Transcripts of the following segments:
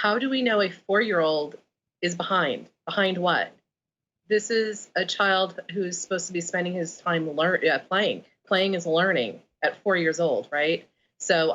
How do we know a 4-year-old is behind? Behind what? This is a child who's supposed to be spending his time playing. Playing is learning at 4 years old, right? So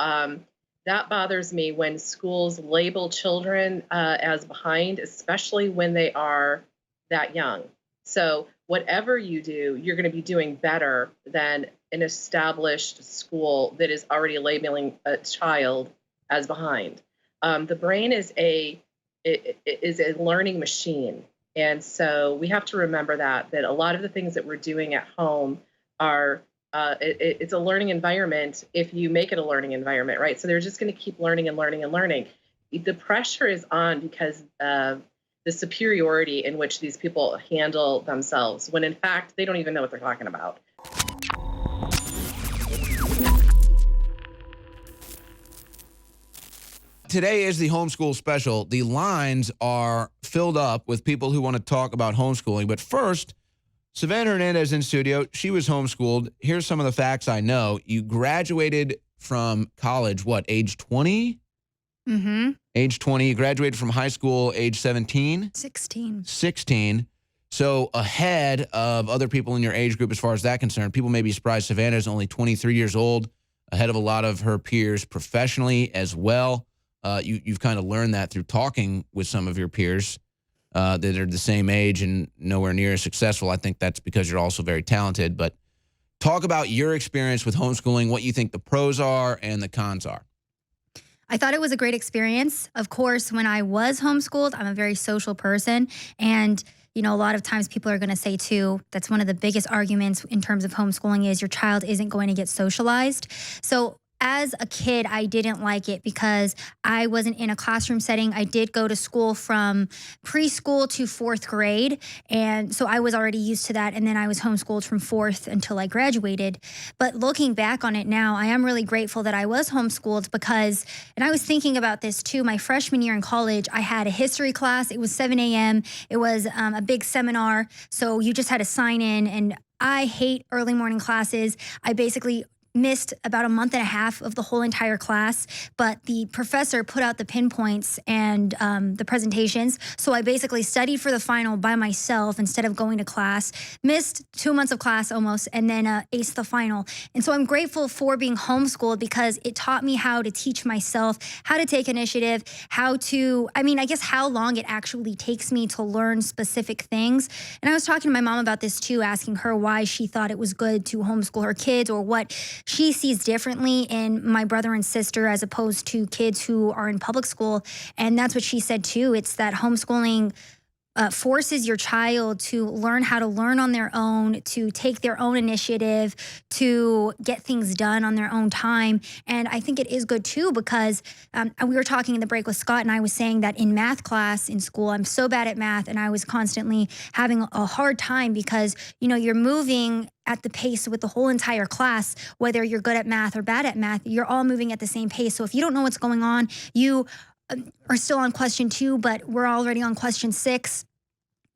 that bothers me when schools label children as behind, especially when they are that young. So whatever you do, you're going to be doing better than an established school that is already labeling a child as behind. The brain is is a learning machine. And so we have to remember that a lot of the things that we're doing at home are, it's a learning environment if you make it a learning environment, right? So they're just going to keep learning and learning and learning. The pressure is on because of the superiority in which these people handle themselves, when in fact, they don't even know what they're talking about. Today is the homeschool special. The lines are filled up with people who want to talk about homeschooling. But first, Savanah Hernandez in studio. She was homeschooled. Here's some of the facts I know. You graduated from college, what, age 20? Mm-hmm. Age 20. You graduated from high school age 17? 16. 16. So ahead of other people in your age group as far as that concerned. People may be surprised Savanah is only 23 years old, ahead of a lot of her peers professionally as well. You've kind of learned that through talking with some of your peers that are the same age and nowhere near as successful. I think that's because you're also very talented. But talk about your experience with homeschooling, what you think the pros are and the cons are. I thought it was a great experience. Of course, when I was homeschooled, I'm a very social person. And, you know, a lot of times people are going to say, too, that's one of the biggest arguments in terms of homeschooling is your child isn't going to get socialized. So as a kid, I didn't like it because I wasn't in a classroom setting. I did go to school from preschool to 4th grade, and so I was already used to that, and then I was homeschooled from 4th until I graduated. But looking back on it now, I am really grateful that I was homeschooled because, and I was thinking about this too, my freshman year in college, I had a history class. It was 7 a.m. It was a big seminar, so you just had to sign in, and I hate early morning classes. I basically missed about a month and a half of the whole entire class, but the professor put out the pinpoints and the presentations. So I basically studied for the final by myself instead of going to class, missed 2 months of class almost, and then aced the final. And so I'm grateful for being homeschooled because it taught me how to teach myself, how to take initiative, how long it actually takes me to learn specific things. And I was talking to my mom about this too, asking her why she thought it was good to homeschool her kids or what she sees differently in my brother and sister as opposed to kids who are in public school. And that's what she said too. It's that homeschooling forces your child to learn how to learn on their own, to take their own initiative, to get things done on their own time. And I think it is good too because we were talking in the break with Scott, and I was saying that in math class in school, I'm so bad at math, and I was constantly having a hard time because, you know, you're moving at the pace with the whole entire class, whether you're good at math or bad at math, you're all moving at the same pace. So if you don't know what's going on, you are still on question 2, but we're already on question 6.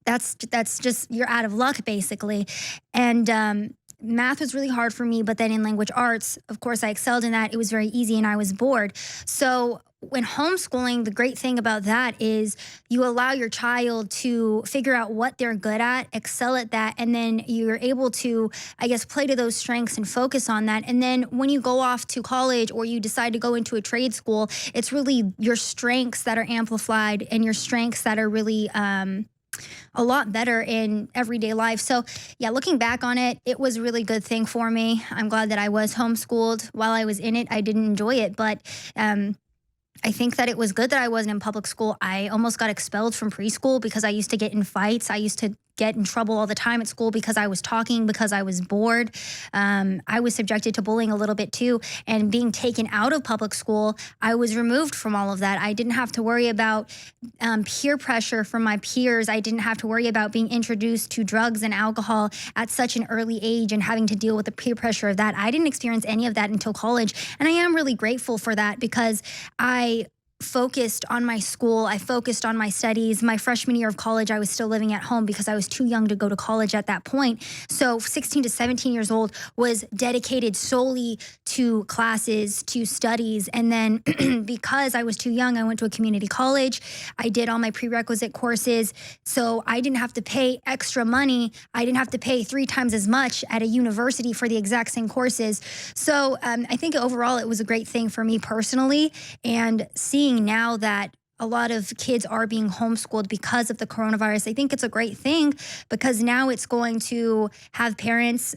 That's just, you're out of luck, basically. And math was really hard for me, but then in language arts, of course, I excelled in that. It was very easy, and I was bored. So when homeschooling, the great thing about that is you allow your child to figure out what they're good at, excel at that, and then you're able to, I guess, play to those strengths and focus on that. And then when you go off to college or you decide to go into a trade school, it's really your strengths that are amplified and your strengths that are really a lot better in everyday life. So yeah, looking back on it, it was a really good thing for me. I'm glad that I was homeschooled. While I was in it, I didn't enjoy it, but I think that it was good that I wasn't in public school. I almost got expelled from preschool because I used to get in fights. I used to get in trouble all the time at school because I was talking, because I was bored. I was subjected to bullying a little bit too. And being taken out of public school, I was removed from all of that. I didn't have to worry about peer pressure from my peers. I didn't have to worry about being introduced to drugs and alcohol at such an early age and having to deal with the peer pressure of that. I didn't experience any of that until college. And I am really grateful for that because I focused on my school. I focused on my studies. My freshman year of college, I was still living at home because I was too young to go to college at that point. So 16 to 17 years old was dedicated solely to classes, to studies. And then because I was too young, I went to a community college. I did all my prerequisite courses. So I didn't have to pay extra money. I didn't have to pay 3 times as much at a university for the exact same courses. So I think overall it was a great thing for me personally. And seeing now that a lot of kids are being homeschooled because of the coronavirus, I think it's a great thing, because now it's going to have parents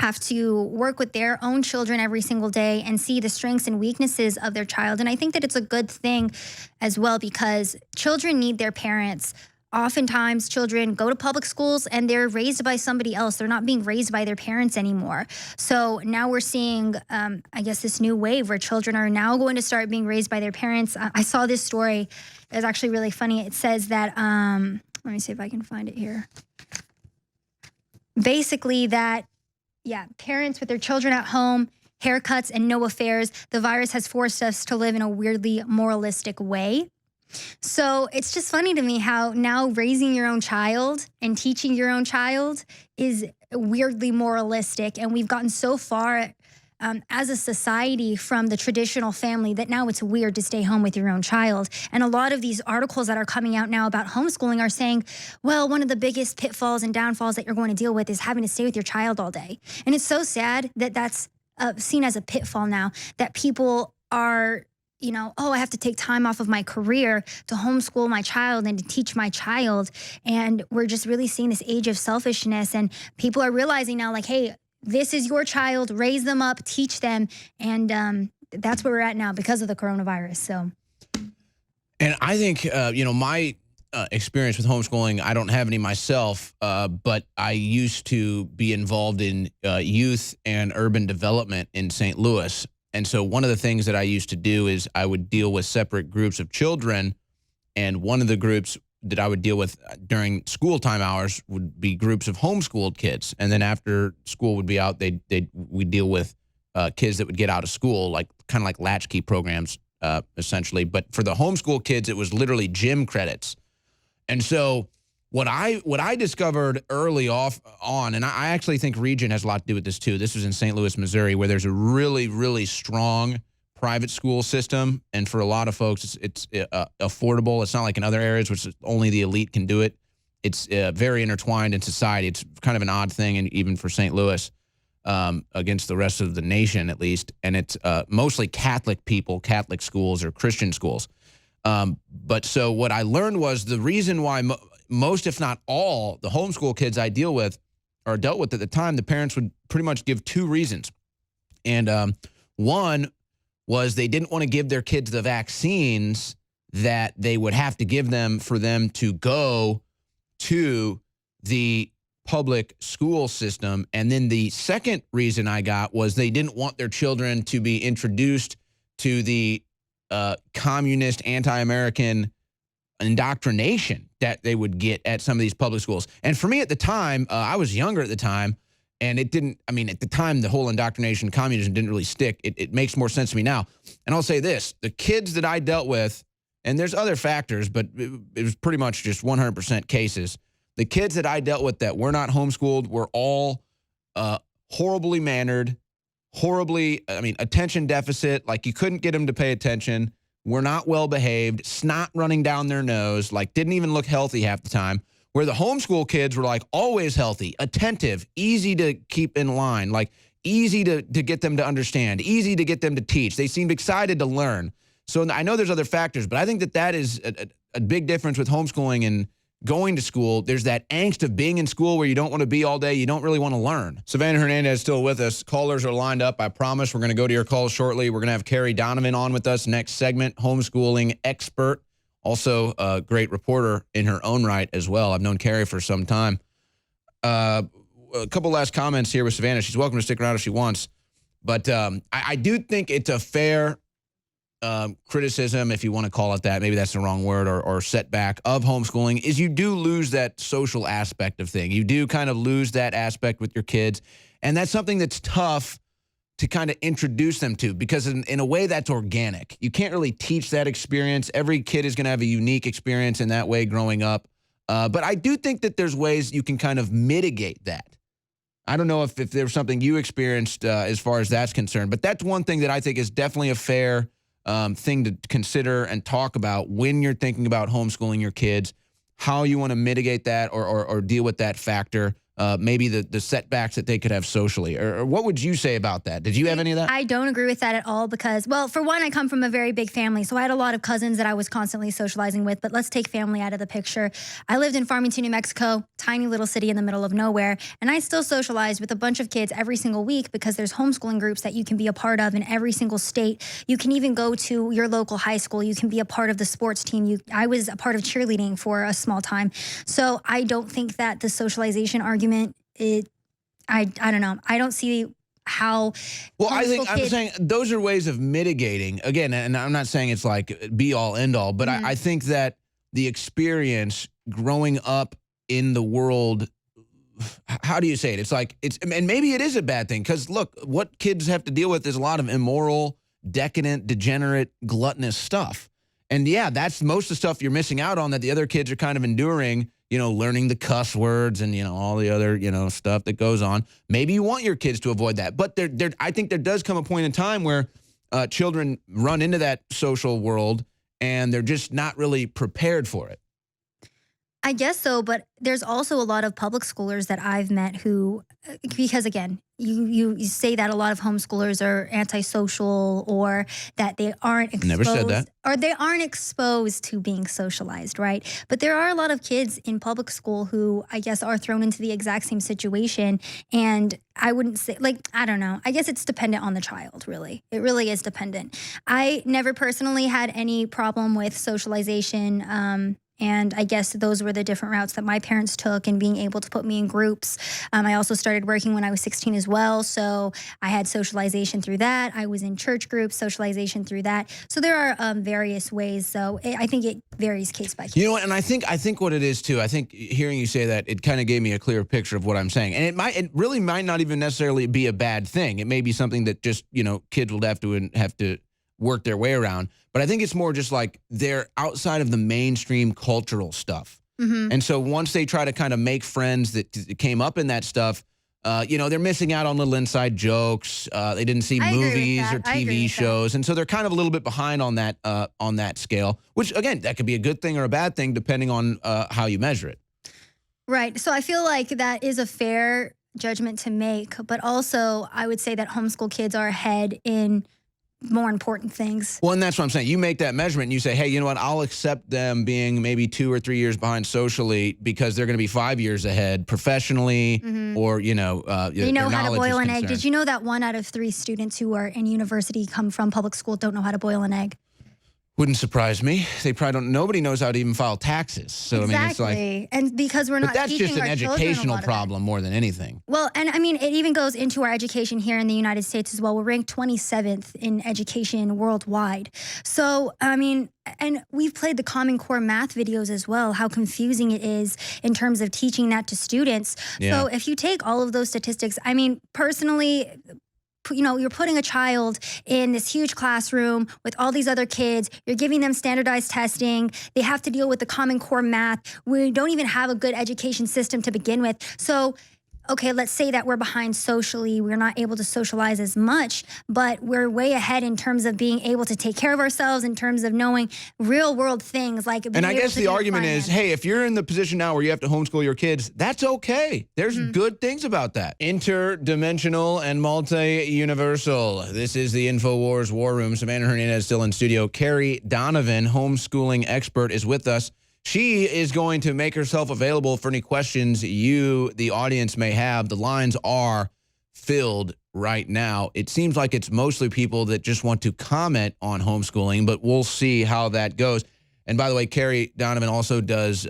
have to work with their own children every single day and see the strengths and weaknesses of their child. And I think that it's a good thing as well, because children need their parents. Oftentimes, children go to public schools and they're raised by somebody else. They're not being raised by their parents anymore. So now we're seeing, I guess, this new wave where children are now going to start being raised by their parents. I saw this story. It's actually really funny. It says that, let me see if I can find it here. Basically that, yeah, parents with their children at home, haircuts and no affairs. The virus has forced us to live in a weirdly moralistic way. So it's just funny to me how now raising your own child and teaching your own child is weirdly moralistic. And we've gotten so far as a society from the traditional family that now it's weird to stay home with your own child. And a lot of these articles that are coming out now about homeschooling are saying, well, one of the biggest pitfalls and downfalls that you're going to deal with is having to stay with your child all day. And it's so sad that that's seen as a pitfall now, that people are, you know, oh, I have to take time off of my career to homeschool my child and to teach my child. And we're just really seeing this age of selfishness. And people are realizing now, like, hey, this is your child, raise them up, teach them. And that's where we're at now because of the coronavirus. So, and I think, you know, my experience with homeschooling, I don't have any myself, but I used to be involved in youth and urban development in St. Louis. And so one of the things that I used to do is I would deal with separate groups of children. And one of the groups that I would deal with during school time hours would be groups of homeschooled kids. And then after school would be out, we'd deal with kids that would get out of school, like kind of like latchkey programs, essentially. But for the homeschool kids, it was literally gym credits. And so what I discovered early on, and I actually think region has a lot to do with this too. This was in St. Louis, Missouri, where there's a really, really strong private school system. And for a lot of folks, it's affordable. It's not like in other areas, which only the elite can do it. It's very intertwined in society. It's kind of an odd thing, and even for St. Louis, against the rest of the nation, at least. And it's mostly Catholic people, Catholic schools or Christian schools. But so what I learned was the reason why most, if not all, the homeschool kids I dealt with at the time, the parents would pretty much give 2 reasons. And one was they didn't want to give their kids the vaccines that they would have to give them for them to go to the public school system. And then the second reason I got was they didn't want their children to be introduced to the communist, anti-American indoctrination that they would get at some of these public schools. And for me at the time, I was younger at the time, and at the time, the whole indoctrination, communism didn't really stick. It makes more sense to me now. And I'll say this, the kids that I dealt with, and there's other factors, but it was pretty much just 100% cases. The kids that I dealt with that were not homeschooled were all horribly mannered, attention deficit, like you couldn't get them to pay attention, were not well behaved, snot running down their nose, like didn't even look healthy half the time. Where the homeschool kids were like always healthy, attentive, easy to keep in line, like easy to get them to understand, easy to get them to teach. They seemed excited to learn. So I know there's other factors, but I think that is a big difference with homeschooling and going to school. There's that angst of being in school where you don't want to be all day. You don't really want to learn. Savanah Hernandez is still with us. Callers are lined up. I promise we're going to go to your calls shortly. We're going to have Kari Donovan on with us next segment, homeschooling expert, also a great reporter in her own right as well. I've known Kari for some time. A couple last comments here with Savanah. She's welcome to stick around if she wants. But I do think it's a fair criticism, if you want to call it that, maybe that's the wrong word, or setback of homeschooling, is you do lose that social aspect of thing. You do kind of lose that aspect with your kids. And that's something that's tough to kind of introduce them to, because in a way that's organic. You can't really teach that experience. Every kid is going to have a unique experience in that way growing up. But I do think that there's ways you can kind of mitigate that. I don't know if there's something you experienced as far as that's concerned, but that's one thing that I think is definitely a fair thing to consider and talk about when you're thinking about homeschooling your kids, how you want to mitigate that or deal with that factor. Maybe the setbacks that they could have socially, or what would you say about that? Did you have any of that? I don't agree with that at all because, well, for one, I come from a very big family, so I had a lot of cousins that I was constantly socializing with, but let's take family out of the picture. I lived in Farmington, New Mexico, tiny little city in the middle of nowhere, and I still socialized with a bunch of kids every single week because there's homeschooling groups that you can be a part of in every single state. You can even go to your local high school. You can be a part of the sports team. I was a part of cheerleading for a small time. So I don't think that the socialization argument, I don't know. I don't see how. Well, I'm saying those are ways of mitigating. Again, and I'm not saying it's like be all end all, but I think that the experience growing up in the world, how do you say it? It's like and maybe it is a bad thing because look, what kids have to deal with is a lot of immoral, decadent, degenerate, gluttonous stuff. And yeah, that's most of the stuff you're missing out on that the other kids are kind of enduring. You know, learning the cuss words and, all the other, stuff that goes on. Maybe you want your kids to avoid that. But I think there does come a point in time where children run into that social world and they're just not really prepared for it. I guess so, but there's also a lot of public schoolers that I've met who, because again, you say that a lot of homeschoolers are antisocial or that they aren't exposed. Never said that. Or they aren't exposed to being socialized, right? But there are a lot of kids in public school who I guess are thrown into the exact same situation. And I wouldn't say, I don't know. I guess it's dependent on the child, really. It really is dependent. I never personally had any problem with socialization. And I guess those were the different routes that my parents took and being able to put me in groups. I also started working when I was 16 as well. So I had socialization through that. I was in church groups, socialization through that. So there are various ways. So I think it varies case by case. You know what? And I think what it is too, I think hearing you say that, it kind of gave me a clearer picture of what I'm saying. And it really might not even necessarily be a bad thing. It may be something that just, kids will have to work their way around. But I think it's more just like they're outside of the mainstream cultural stuff. Mm-hmm. And so once they try to kind of make friends that came up in that stuff, they're missing out on little inside jokes. They didn't see movies or TV shows. And so they're kind of a little bit behind on that scale, which, again, that could be a good thing or a bad thing depending on how you measure it. Right. So I feel like that is a fair judgment to make. But also, I would say that homeschool kids are ahead in more important things. Well, and that's what I'm saying. You make that measurement and you say, hey, you know what? I'll accept them being maybe 2 or 3 years behind socially because they're going to be 5 years ahead professionally or, they know how to boil an egg. Did you know that 1 out of 3 students who are in university come from public school don't know how to boil an egg? Wouldn't surprise me. They probably don't. Nobody knows how to even file taxes. So exactly. I mean, it's like, and because we're not. But that's teaching just an our educational problem more than anything. Well, and I mean, it even goes into our education here in the United States as well. We're ranked 27th in education worldwide. So I mean, and we've played the Common Core math videos as well. How confusing it is in terms of teaching that to students. Yeah. So if you take all of those statistics, I mean, personally, you're putting a child in this huge classroom with all these other kids. You're giving them standardized testing. They have to deal with the Common Core math. We don't even have a good education system to begin with. So, okay, let's say that we're behind socially. We're not able to socialize as much, but we're way ahead in terms of being able to take care of ourselves, in terms of knowing real world things like. And I guess the argument is, hey, if you're in the position now where you have to homeschool your kids, that's okay. There's good things about that. Interdimensional and multi-universal. This is the InfoWars War Room. Savanah Hernandez still in studio. Kari Donovan, homeschooling expert, is with us. She is going to make herself available for any questions you, the audience, may have. The lines are filled right now. It seems like it's mostly people that just want to comment on homeschooling, but we'll see how that goes. And by the way, Kari Donovan also does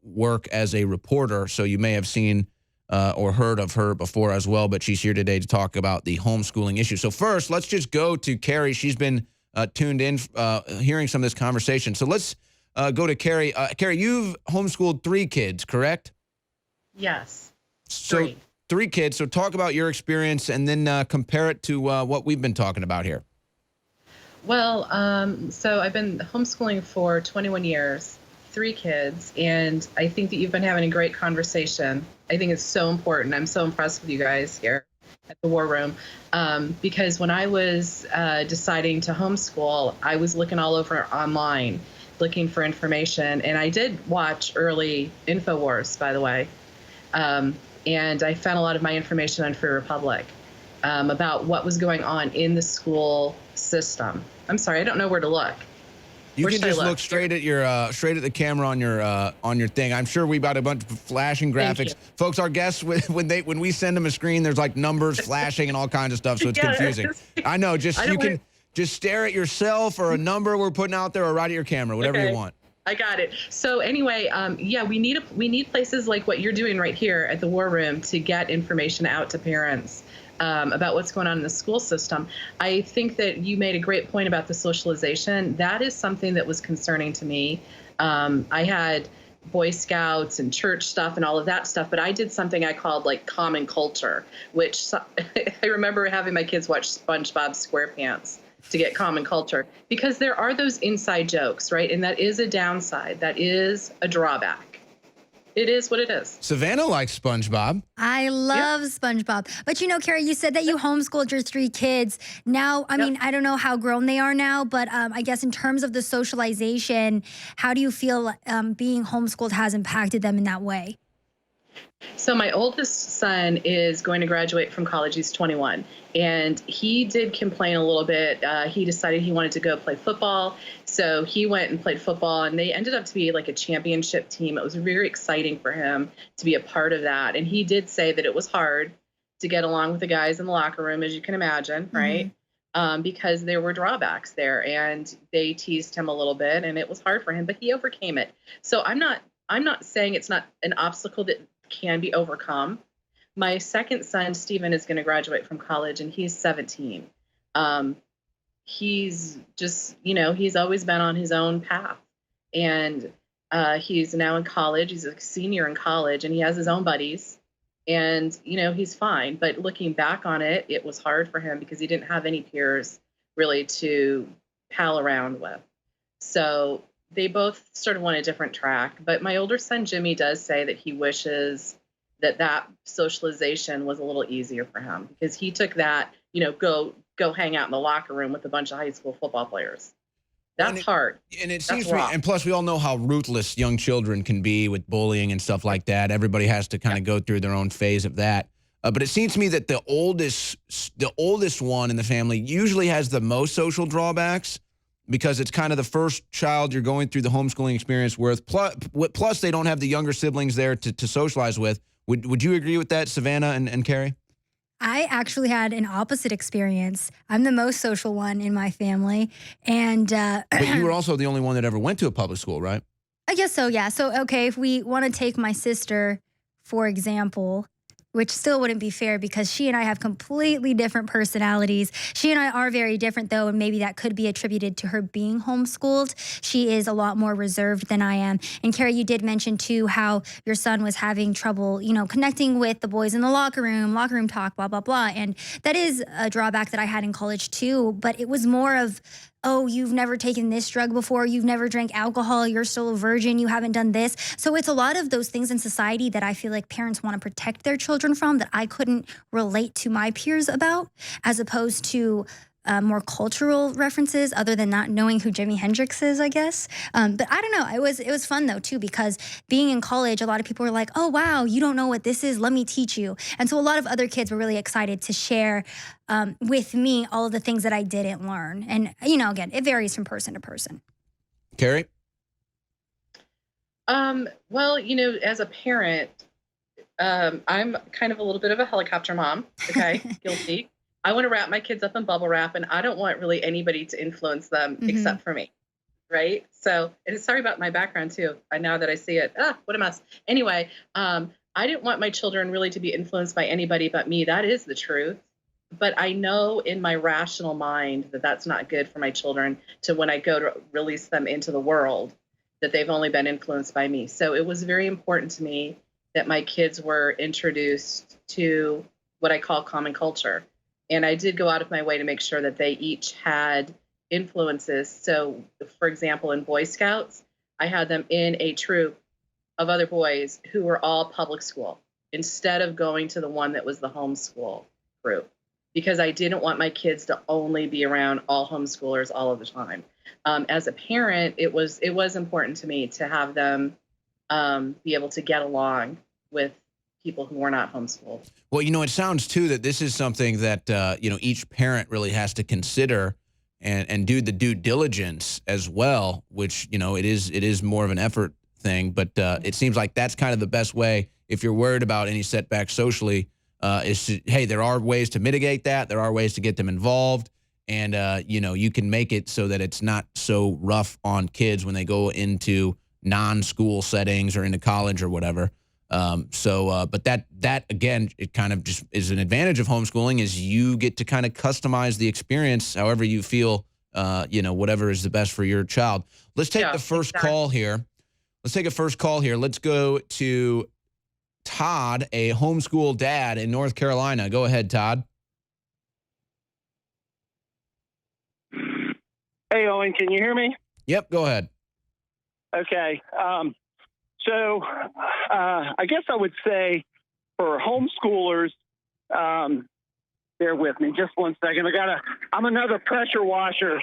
work as a reporter, so you may have seen or heard of her before as well, but she's here today to talk about the homeschooling issue. So first, let's just go to Kari. She's been tuned in, hearing some of this conversation. So let's go to Kari. Kari, you've homeschooled 3 kids, correct? Yes. So 3. 3 kids. So talk about your experience and then compare it to what we've been talking about here. Well, so I've been homeschooling for 21 years, 3 kids, and I think that you've been having a great conversation. I think it's so important. I'm so impressed with you guys here at the War Room, because when I was deciding to homeschool, I was looking all over online, looking for information, and I did watch early InfoWars, by the way, and I found a lot of my information on Free Republic about what was going on in the school system. I'm sorry, I don't know where to look. You can just look straight at your straight at the camera on your thing. I'm sure we got a bunch of flashing graphics, folks. Our guests, when we send them a screen, there's like numbers flashing and all kinds of stuff, so it's confusing. I know. You can just stare at yourself or a number we're putting out there, or right at your camera, whatever you want. I got it. So anyway, yeah, we need places like what you're doing right here at the War Room to get information out to parents about what's going on in the school system. I think that you made a great point about the socialization. That is something that was concerning to me. I had Boy Scouts and church stuff and all of that stuff, but I did something I called like common culture, which I remember having my kids watch SpongeBob SquarePants to get common culture, because there are those inside jokes, right? And that is a downside. That is a drawback. It is what it is. Savanah likes SpongeBob. I love SpongeBob. But you know, Kari, you said that you homeschooled your 3 kids. Now, I mean, I don't know how grown they are now, but I guess in terms of the socialization, how do you feel being homeschooled has impacted them in that way? So my oldest son is going to graduate from college. He's 21, and he did complain a little bit. He decided he wanted to go play football, so he went and played football, and they ended up to be like a championship team. It was very exciting for him to be a part of that, and he did say that it was hard to get along with the guys in the locker room, as you can imagine, right? Because there were drawbacks there, and they teased him a little bit, and it was hard for him, but he overcame it. So I'm not saying it's not an obstacle that can be overcome. My second son, Stephen, is going to graduate from college, and he's 17. He's just, he's always been on his own path, and he's now in college. He's a senior in college, and he has his own buddies, and, he's fine. But looking back on it, it was hard for him because he didn't have any peers really to pal around with. So they both sort of went a different track. But my older son, Jimmy, does say that he wishes that socialization was a little easier for him, because he took that, go hang out in the locker room with a bunch of high school football players. That's hard. And it seems to me, and plus we all know how ruthless young children can be with bullying and stuff like that. Everybody has to kind of go through their own phase of that. But it seems to me that the oldest one in the family usually has the most social drawbacks, because it's kind of the first child you're going through the homeschooling experience with. Plus they don't have the younger siblings there to socialize with. Would you agree with that, Savanah and Kari? I actually had an opposite experience. I'm the most social one in my family. And but you were also the only one that ever went to a public school, right? I guess so, yeah. So, okay, if we want to take my sister, for example, which still wouldn't be fair because she and I have completely different personalities. She and I are very different, though, and maybe that could be attributed to her being homeschooled. She is a lot more reserved than I am. And Kari, you did mention, too, how your son was having trouble, connecting with the boys in the locker room talk, blah, blah, blah. And that is a drawback that I had in college, too. But it was more of, oh, you've never taken this drug before, you've never drank alcohol, you're still a virgin, you haven't done this. So it's a lot of those things in society that I feel like parents want to protect their children from that I couldn't relate to my peers about, as opposed to more cultural references other than not knowing who Jimi Hendrix is, I guess. But I don't know. It was fun, though, too, because being in college, a lot of people were like, oh, wow, you don't know what this is. Let me teach you. And so a lot of other kids were really excited to share with me all of the things that I didn't learn. And, again, it varies from person to person. Kari? Well, as a parent, I'm kind of a little bit of a helicopter mom. Okay, guilty. I want to wrap my kids up in bubble wrap, and I don't want really anybody to influence them except for me, right? So, and sorry about my background too. Now that I see it, what a mess. Anyway, I didn't want my children really to be influenced by anybody but me. That is the truth. But I know in my rational mind that that's not good for my children to, when I go to release them into the world, that they've only been influenced by me. So it was very important to me that my kids were introduced to what I call common culture. And I did go out of my way to make sure that they each had influences. So, for example, in Boy Scouts, I had them in a troop of other boys who were all public school instead of going to the one that was the homeschool group, because I didn't want my kids to only be around all homeschoolers all of the time. As a parent, it was important to me to have them be able to get along with people who were not homeschooled. Well, it sounds too that this is something that each parent really has to consider and do the due diligence as well, which it is more of an effort thing, but it seems like that's kind of the best way if you're worried about any setbacks socially. Is to, hey, there are ways to mitigate that. There are ways to get them involved, and you can make it so that it's not so rough on kids when they go into non-school settings or into college or whatever. But that again, it kind of just is an advantage of homeschooling, is you get to kind of customize the experience however you feel, whatever is the best for your child. Let's take the first call here. Let's go to Todd, a homeschool dad in North Carolina. Go ahead, Todd. Hey, Owen, can you hear me? Yep, go ahead. Okay. So I guess I would say for homeschoolers, bear with me just one second. I'm another pressure washer.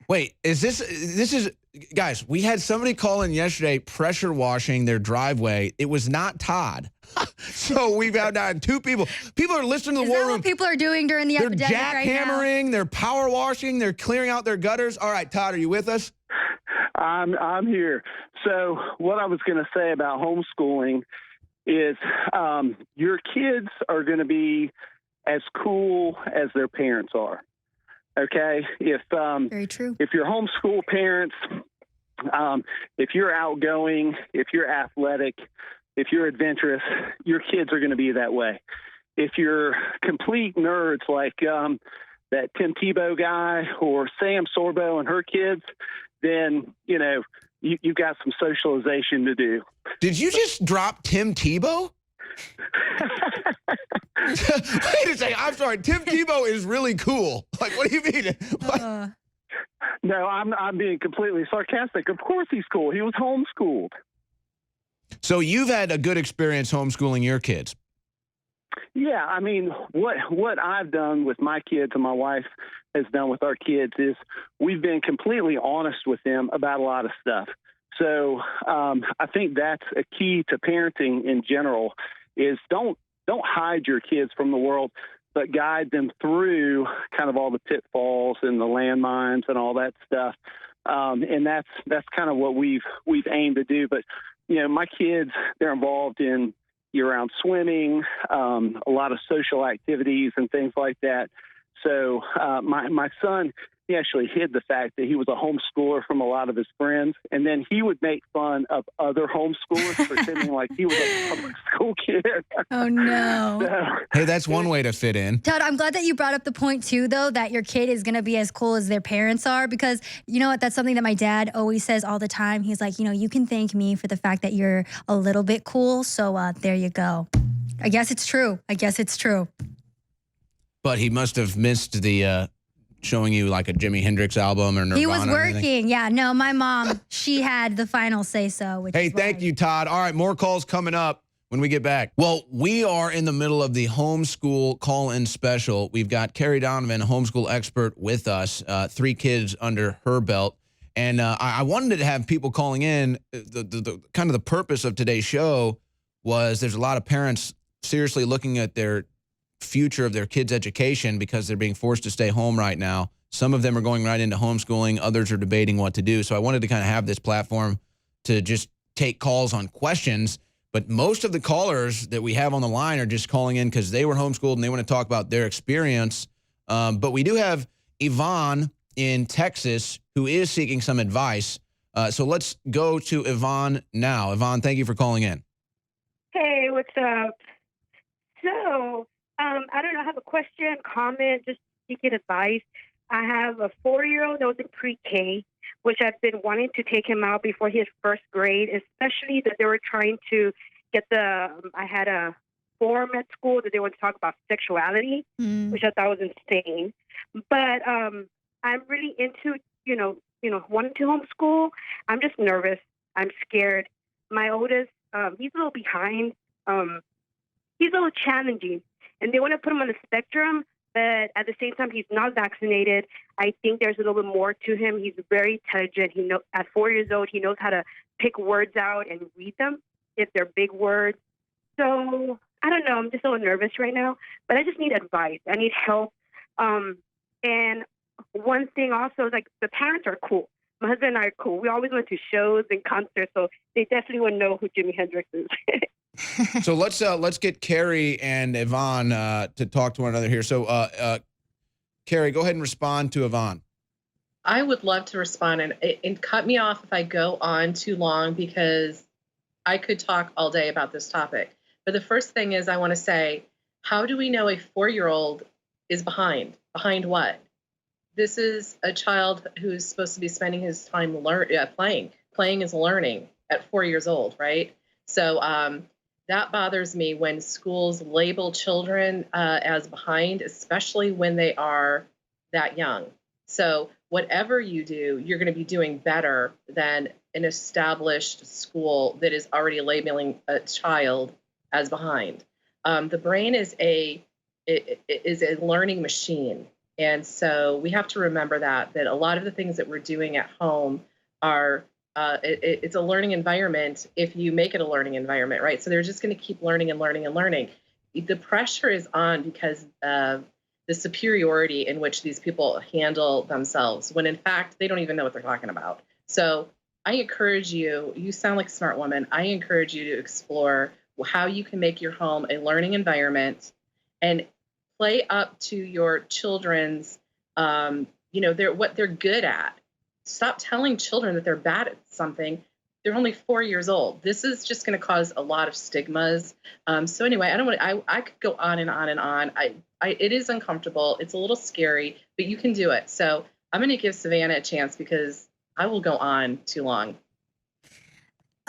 Wait, this is, guys, we had somebody call in yesterday pressure washing their driveway. It was not Todd. So we've had two people. People are listening to the war room. What people are doing during the epidemic right now? They're jackhammering, they're power washing, they're clearing out their gutters. All right, Todd, are you with us? I'm here. So what I was going to say about homeschooling is your kids are going to be as cool as their parents are. Okay, Very true. If you're homeschool parents, if you're outgoing, if you're athletic, if you're adventurous, your kids are going to be that way. If you're complete nerds like that Tim Tebow guy or Sam Sorbo and her kids, then you've got some socialization to do. Did you just drop Tim Tebow? Wait a second. I'm sorry. Tim Tebow is really cool. Like, what do you mean? No, I'm being completely sarcastic. Of course he's cool. He was homeschooled. So you've had a good experience homeschooling your kids. Yeah, I mean, what I've done with my kids and my wife has done with our kids is we've been completely honest with them about a lot of stuff. So I think that's a key to parenting in general, is don't hide your kids from the world, but guide them through kind of all the pitfalls and the landmines and all that stuff. And that's kind of what we've aimed to do. But my kids, they're involved in year-round swimming, a lot of social activities and things like that. So my son, he actually hid the fact that he was a homeschooler from a lot of his friends, and then he would make fun of other homeschoolers pretending like he was a public school kid. Oh, no. Hey, that's one way to fit in. Todd, I'm glad that you brought up the point, too, though, that your kid is going to be as cool as their parents are, because you know what? That's something that my dad always says all the time. He's like, you can thank me for the fact that you're a little bit cool, so there you go. I guess it's true. But he must have missed the showing you like a Jimi Hendrix album or Nirvana. He was working. Yeah, no, my mom, she had the final say-so. Hey, thank you, Todd. All right, more calls coming up when we get back. Well, we are in the middle of the homeschool call-in special. We've got Kari Donovan, a homeschool expert, with us, 3 kids under her belt. And I wanted to have people calling in. The kind of the purpose of today's show was there's a lot of parents seriously looking at their future of their kids' education because they're being forced to stay home right now. Some of them are going right into homeschooling. Others are debating what to do. So I wanted to kind of have this platform to just take calls on questions. But most of the callers that we have on the line are just calling in because they were homeschooled and they want to talk about their experience. But we do have Yvonne in Texas who is seeking some advice. So let's go to Yvonne now. Yvonne, thank you for calling in. Hey, what's up? So, I don't know, I have a question, comment, just seeking advice. I have a 4-year-old that was in pre-K, which I've been wanting to take him out before his first grade, especially that they were trying to get I had a forum at school that they would talk about sexuality, which I thought was insane. But I'm really into, wanting to homeschool. I'm just nervous. I'm scared. My oldest, he's a little behind. He's a little challenging, and they want to put him on the spectrum, but at the same time, he's not vaccinated. I think there's a little bit more to him. He's very intelligent. At 4 years old, he knows how to pick words out and read them if they're big words. So I don't know. I'm just a little nervous right now, but I just need advice. I need help. And one thing also is like the parents are cool. My husband and I are cool. We always went to shows and concerts, so they definitely would know who Jimi Hendrix is. So let's get Kari and Yvonne to talk to one another here. So Kari, go ahead and respond to Yvonne. I would love to respond, and cut me off if I go on too long, because I could talk all day about this topic. But the first thing is I want to say, how do we know a 4-year-old is behind? Behind what? This is a child who's supposed to be spending his time playing. Playing is learning at 4 years old, right? So that bothers me when schools label children as behind, especially when they are that young. So whatever you do, you're going to be doing better than an established school that is already labeling a child as behind. The brain is a learning machine. And so we have to remember that a lot of the things that we're doing at home are it's a learning environment if you make it a learning environment, right? So they're just going to keep learning and learning and learning. The pressure is on because of the superiority in which these people handle themselves, when in fact, they don't even know what they're talking about. So I encourage you, you sound like a smart woman, I encourage you to explore how you can make your home a learning environment and play up to your children's, what they're good at. Stop telling children that they're bad at something. They're only 4 years old. This is just going to cause a lot of stigmas. So anyway, I could go on and on and on. It is uncomfortable. It's a little scary, but you can do it. So I'm going to give Savanah a chance because I will go on too long.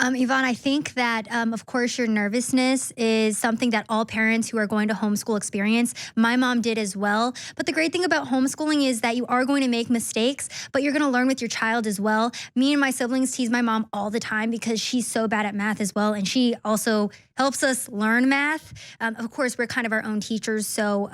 Yvonne, I think that, of course, your nervousness is something that all parents who are going to homeschool experience. My mom did as well. But the great thing about homeschooling is that you are going to make mistakes, but you're going to learn with your child as well. Me and my siblings tease my mom all the time because she's so bad at math as well. And she also helps us learn math. Of course, we're kind of our own teachers. So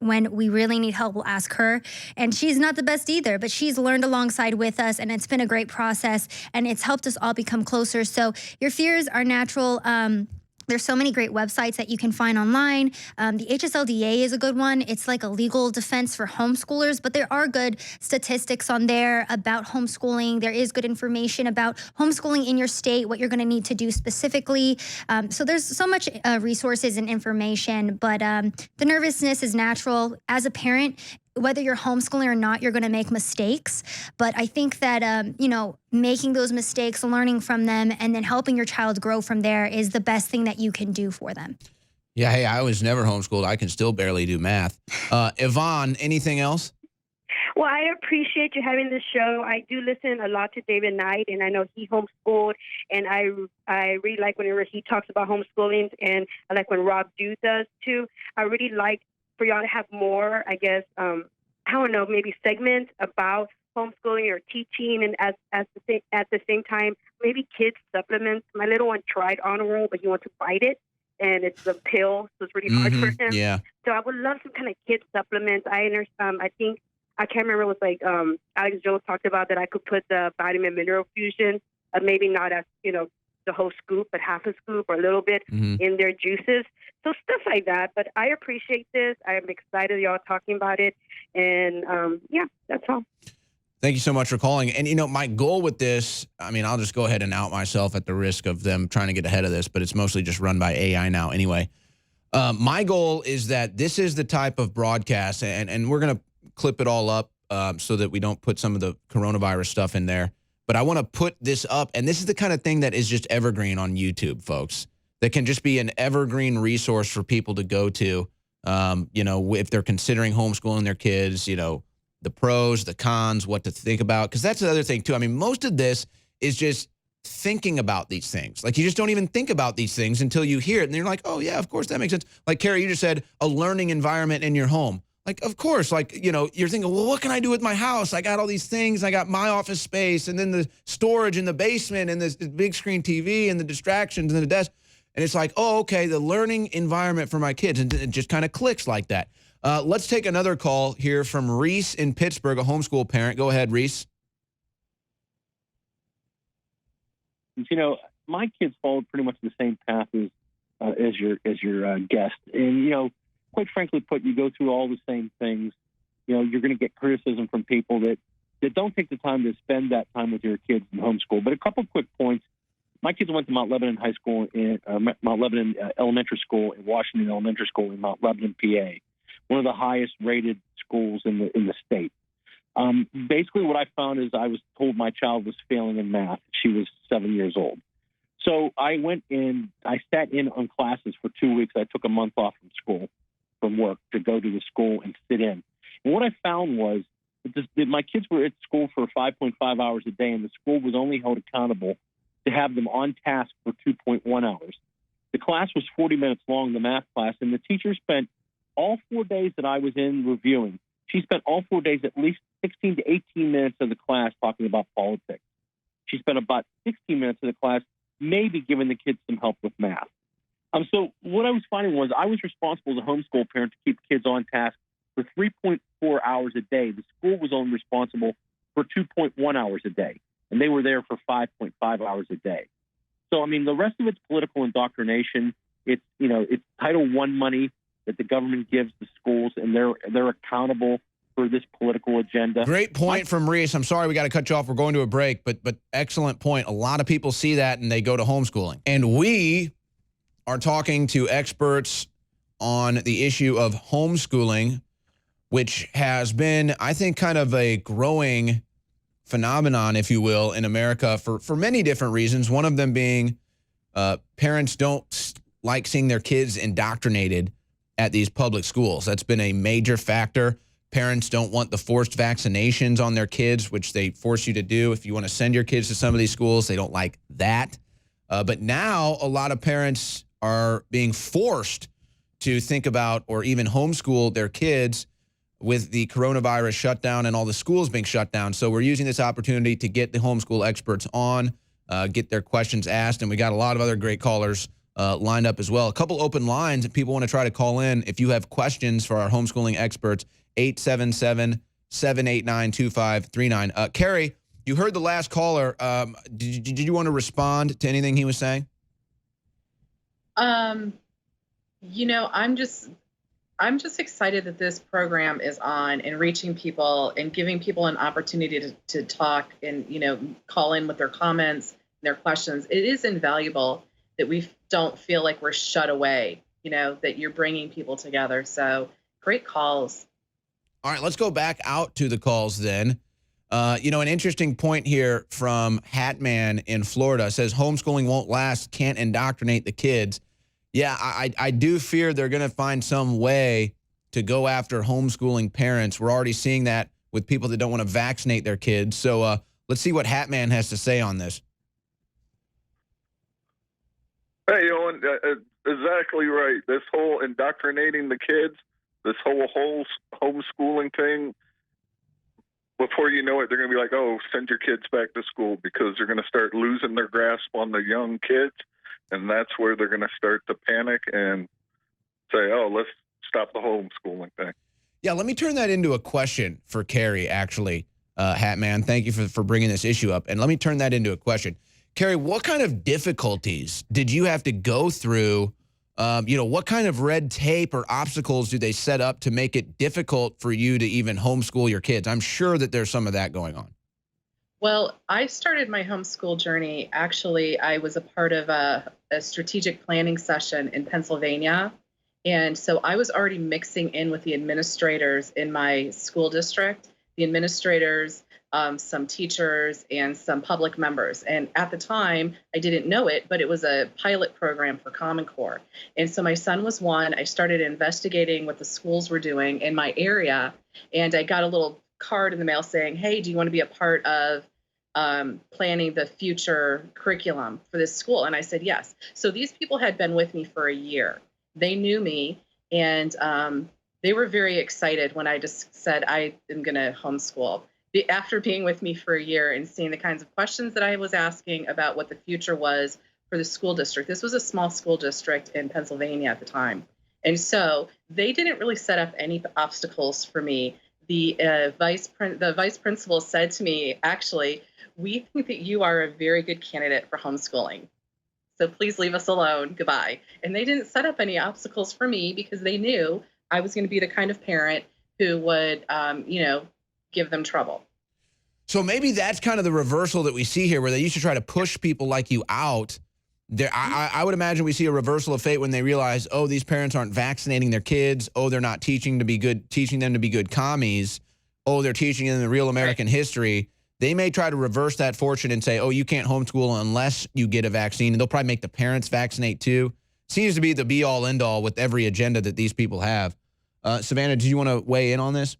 when we really need help, we'll ask her. And she's not the best either, but she's learned alongside with us, and it's been a great process, and it's helped us all become closer. So your fears are natural. There's so many great websites that you can find online. The HSLDA is a good one. It's like a legal defense for homeschoolers, but there are good statistics on there about homeschooling. There is good information about homeschooling in your state, what you're going to need to do specifically. So there's so much resources and information, but the nervousness is natural. As a parent, whether you're homeschooling or not, you're going to make mistakes. But I think that, making those mistakes, learning from them, and then helping your child grow from there is the best thing that you can do for them. Yeah, hey, I was never homeschooled. I can still barely do math. Yvonne, anything else? Well, I appreciate you having this show. I do listen a lot to David Knight, and I know he homeschooled, and I really like whenever he talks about homeschooling, and I like when Rob Dew does too. I really like for y'all to have more, I guess, I don't know, maybe segments about homeschooling or teaching, and at the same time, maybe kids supplements. My little one tried Honor Roll, but he wants to bite it, and it's a pill, so it's really hard for him. Yeah. So I would love some kind of kid supplements. I think, I can't remember, it was like Alex Jones talked about that I could put the vitamin mineral fusion, maybe not as, the whole scoop, but half a scoop or a little bit in their juices. So stuff like that. But I appreciate this. I'm excited y'all talking about it. And that's all. Thank you so much for calling. And, my goal with this, I'll just go ahead and out myself at the risk of them trying to get ahead of this, but it's mostly just run by AI now anyway. My goal is that this is the type of broadcast, and we're going to clip it all up so that we don't put some of the coronavirus stuff in there. But I want to put this up, and this is the kind of thing that is just evergreen on YouTube, folks, that can just be an evergreen resource for people to go to, if they're considering homeschooling their kids, the pros, the cons, what to think about. Because that's the other thing, too. Most of this is just thinking about these things. Like, you just don't even think about these things until you hear it. And you're like, oh, yeah, of course, that makes sense. Like, Kari, you just said a learning environment in your home. Like, of course, like, you know, you're thinking, well, what can I do with my house? I got all these things. I got my office space and then the storage in the basement and this big screen TV and the distractions and the desk. And it's like, oh, okay, the learning environment for my kids. And it just kind of clicks like that. Let's take another call here from Reese in Pittsburgh, a homeschool parent. Go ahead, Reese. You know, my kids followed pretty much the same path as your guest, and you know, quite frankly, you go through all the same things. You know, you're going to get criticism from people that don't take the time to spend that time with your kids in homeschool. But a couple quick points. My kids went to Mount Lebanon High School in Mount Lebanon Elementary School in Washington Elementary School in Mount Lebanon, PA, one of the highest rated schools in the state. Basically, what I found is I was told my child was failing in math. She was 7 years old. So I went in, I sat in on classes for 2 weeks. I took a month off from work to go to the school and sit in. And what I found was that my kids were at school for 5.5 hours a day, and the school was only held accountable to have them on task for 2.1 hours. The class was 40 minutes long, the math class, and the teacher spent all 4 days that I was in reviewing. She spent all 4 days at least 16 to 18 minutes of the class talking about politics. She spent about 16 minutes of the class maybe giving the kids some help with math. So what I was finding was I was responsible as a homeschool parent to keep kids on task for 3.4 hours a day. The school was only responsible for 2.1 hours a day, and they were there for 5.5 hours a day. So, I mean, the rest of it's political indoctrination. It's Title I money that the government gives the schools, and they're accountable for this political agenda. Great point from Reese. I'm sorry we got to cut you off. We're going to a break, but excellent point. A lot of people see that and they go to homeschooling. And we are talking to experts on the issue of homeschooling, which has been, I think, kind of a growing phenomenon, if you will, in America for many different reasons. One of them being parents don't like seeing their kids indoctrinated at these public schools. That's been a major factor. Parents don't want the forced vaccinations on their kids, which they force you to do. If you want to send your kids to some of these schools, they don't like that. But now a lot of parents are being forced to think about or even homeschool their kids with the coronavirus shutdown and all the schools being shut down. So we're using this opportunity to get the homeschool experts on, get their questions asked, and we got a lot of other great callers lined up as well. A couple open lines if people want to try to call in. If you have questions for our homeschooling experts, 877-789-2539. Kari, you heard the last caller. Did you want to respond to anything he was saying? You know, I'm just excited that this program is on and reaching people and giving people an opportunity to talk and, you know, call in with their comments, their questions. It is invaluable that we don't feel like we're shut away, you know, that you're bringing people together. So great calls. All right, let's go back out to the calls then. You know, an interesting point here from Hatman in Florida says homeschooling won't last, can't indoctrinate the kids. Yeah, I do fear they're going to find some way to go after homeschooling parents. We're already seeing that with people that don't want to vaccinate their kids. So let's see what Hatman has to say on this. Hey, Owen, exactly right. This whole indoctrinating the kids, this whole homeschooling thing, before you know it, they're going to be like, oh, send your kids back to school, because they're going to start losing their grasp on the young kids. And that's where they're going to start to panic and say, oh, let's stop the homeschooling thing. Yeah, let me turn that into a question for Kari, actually, Hatman. Thank you for bringing this issue up. And let me turn that into a question. Kari, what kind of difficulties did you have to go through? You know, what kind of red tape or obstacles do they set up to make it difficult for you to even homeschool your kids? I'm sure that there's some of that going on. Well, I started my homeschool journey. Actually, I was a part of a strategic planning session in Pennsylvania. And so I was already mixing in with the administrators in my school district, the administrators, some teachers, and some public members. And at the time, I didn't know it, but it was a pilot program for Common Core. And so my son was one. I started investigating what the schools were doing in my area. And I got a little card in the mail saying, hey, do you want to be a part of planning the future curriculum for this school? And I said, yes. So these people had been with me for a year. They knew me, and they were very excited when I just said, I am going to homeschool. After being with me for a year and seeing the kinds of questions that I was asking about what the future was for the school district. This was a small school district in Pennsylvania at the time. And so they didn't really set up any obstacles for me. The vice principal said to me, actually, we think that you are a very good candidate for homeschooling. So please leave us alone. Goodbye. And they didn't set up any obstacles for me because they knew I was going to be the kind of parent who would, give them trouble. So maybe that's kind of the reversal that we see here, where they used to try to push people like you out. There, I would imagine we see a reversal of fate when they realize, oh, these parents aren't vaccinating their kids. Oh, they're not teaching them to be good commies. Oh, they're teaching them the real American history. They may try to reverse that fortune and say, oh, you can't homeschool unless you get a vaccine. And they'll probably make the parents vaccinate too. Seems to be the be all end all with every agenda that these people have. Savanah, do you want to weigh in on this?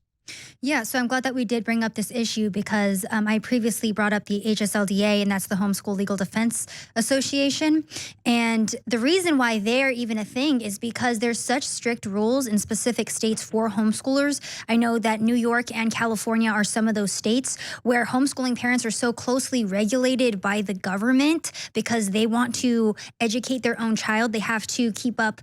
Yeah, so I'm glad that we did bring up this issue because I previously brought up the HSLDA, and that's the Homeschool Legal Defense Association. And the reason why they're even a thing is because there's such strict rules in specific states for homeschoolers. I know that New York and California are some of those states where homeschooling parents are so closely regulated by the government because they want to educate their own child. They have to keep up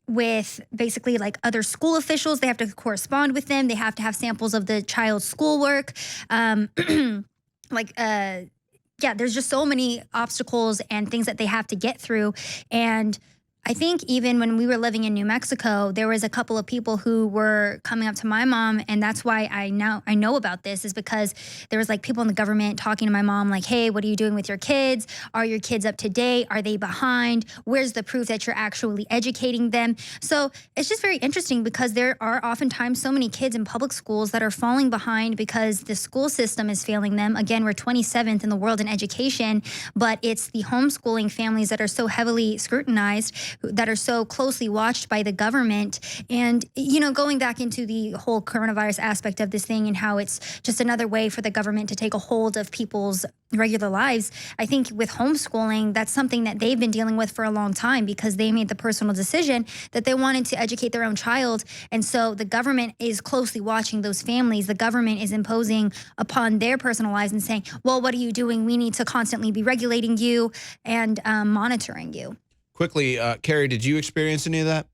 with basically like other school officials. They have to correspond with them. They have to have samples of the child's schoolwork. There's just so many obstacles and things that they have to get through. And I think even when we were living in New Mexico, there was a couple of people who were coming up to my mom, and that's why I know about this, is because there was like people in the government talking to my mom like, hey, what are you doing with your kids? Are your kids up to date? Are they behind? Where's the proof that you're actually educating them? So it's just very interesting because there are oftentimes so many kids in public schools that are falling behind because the school system is failing them. Again, we're 27th in the world in education, but it's the homeschooling families that are so heavily scrutinized, that are so closely watched by the government. And, going back into the whole coronavirus aspect of this thing and how it's just another way for the government to take a hold of people's regular lives, I think with homeschooling, that's something that they've been dealing with for a long time because they made the personal decision that they wanted to educate their own child. And so the government is closely watching those families. The government is imposing upon their personal lives and saying, well, what are you doing? We need to constantly be regulating you and monitoring you. Quickly, Kari, did you experience any of that?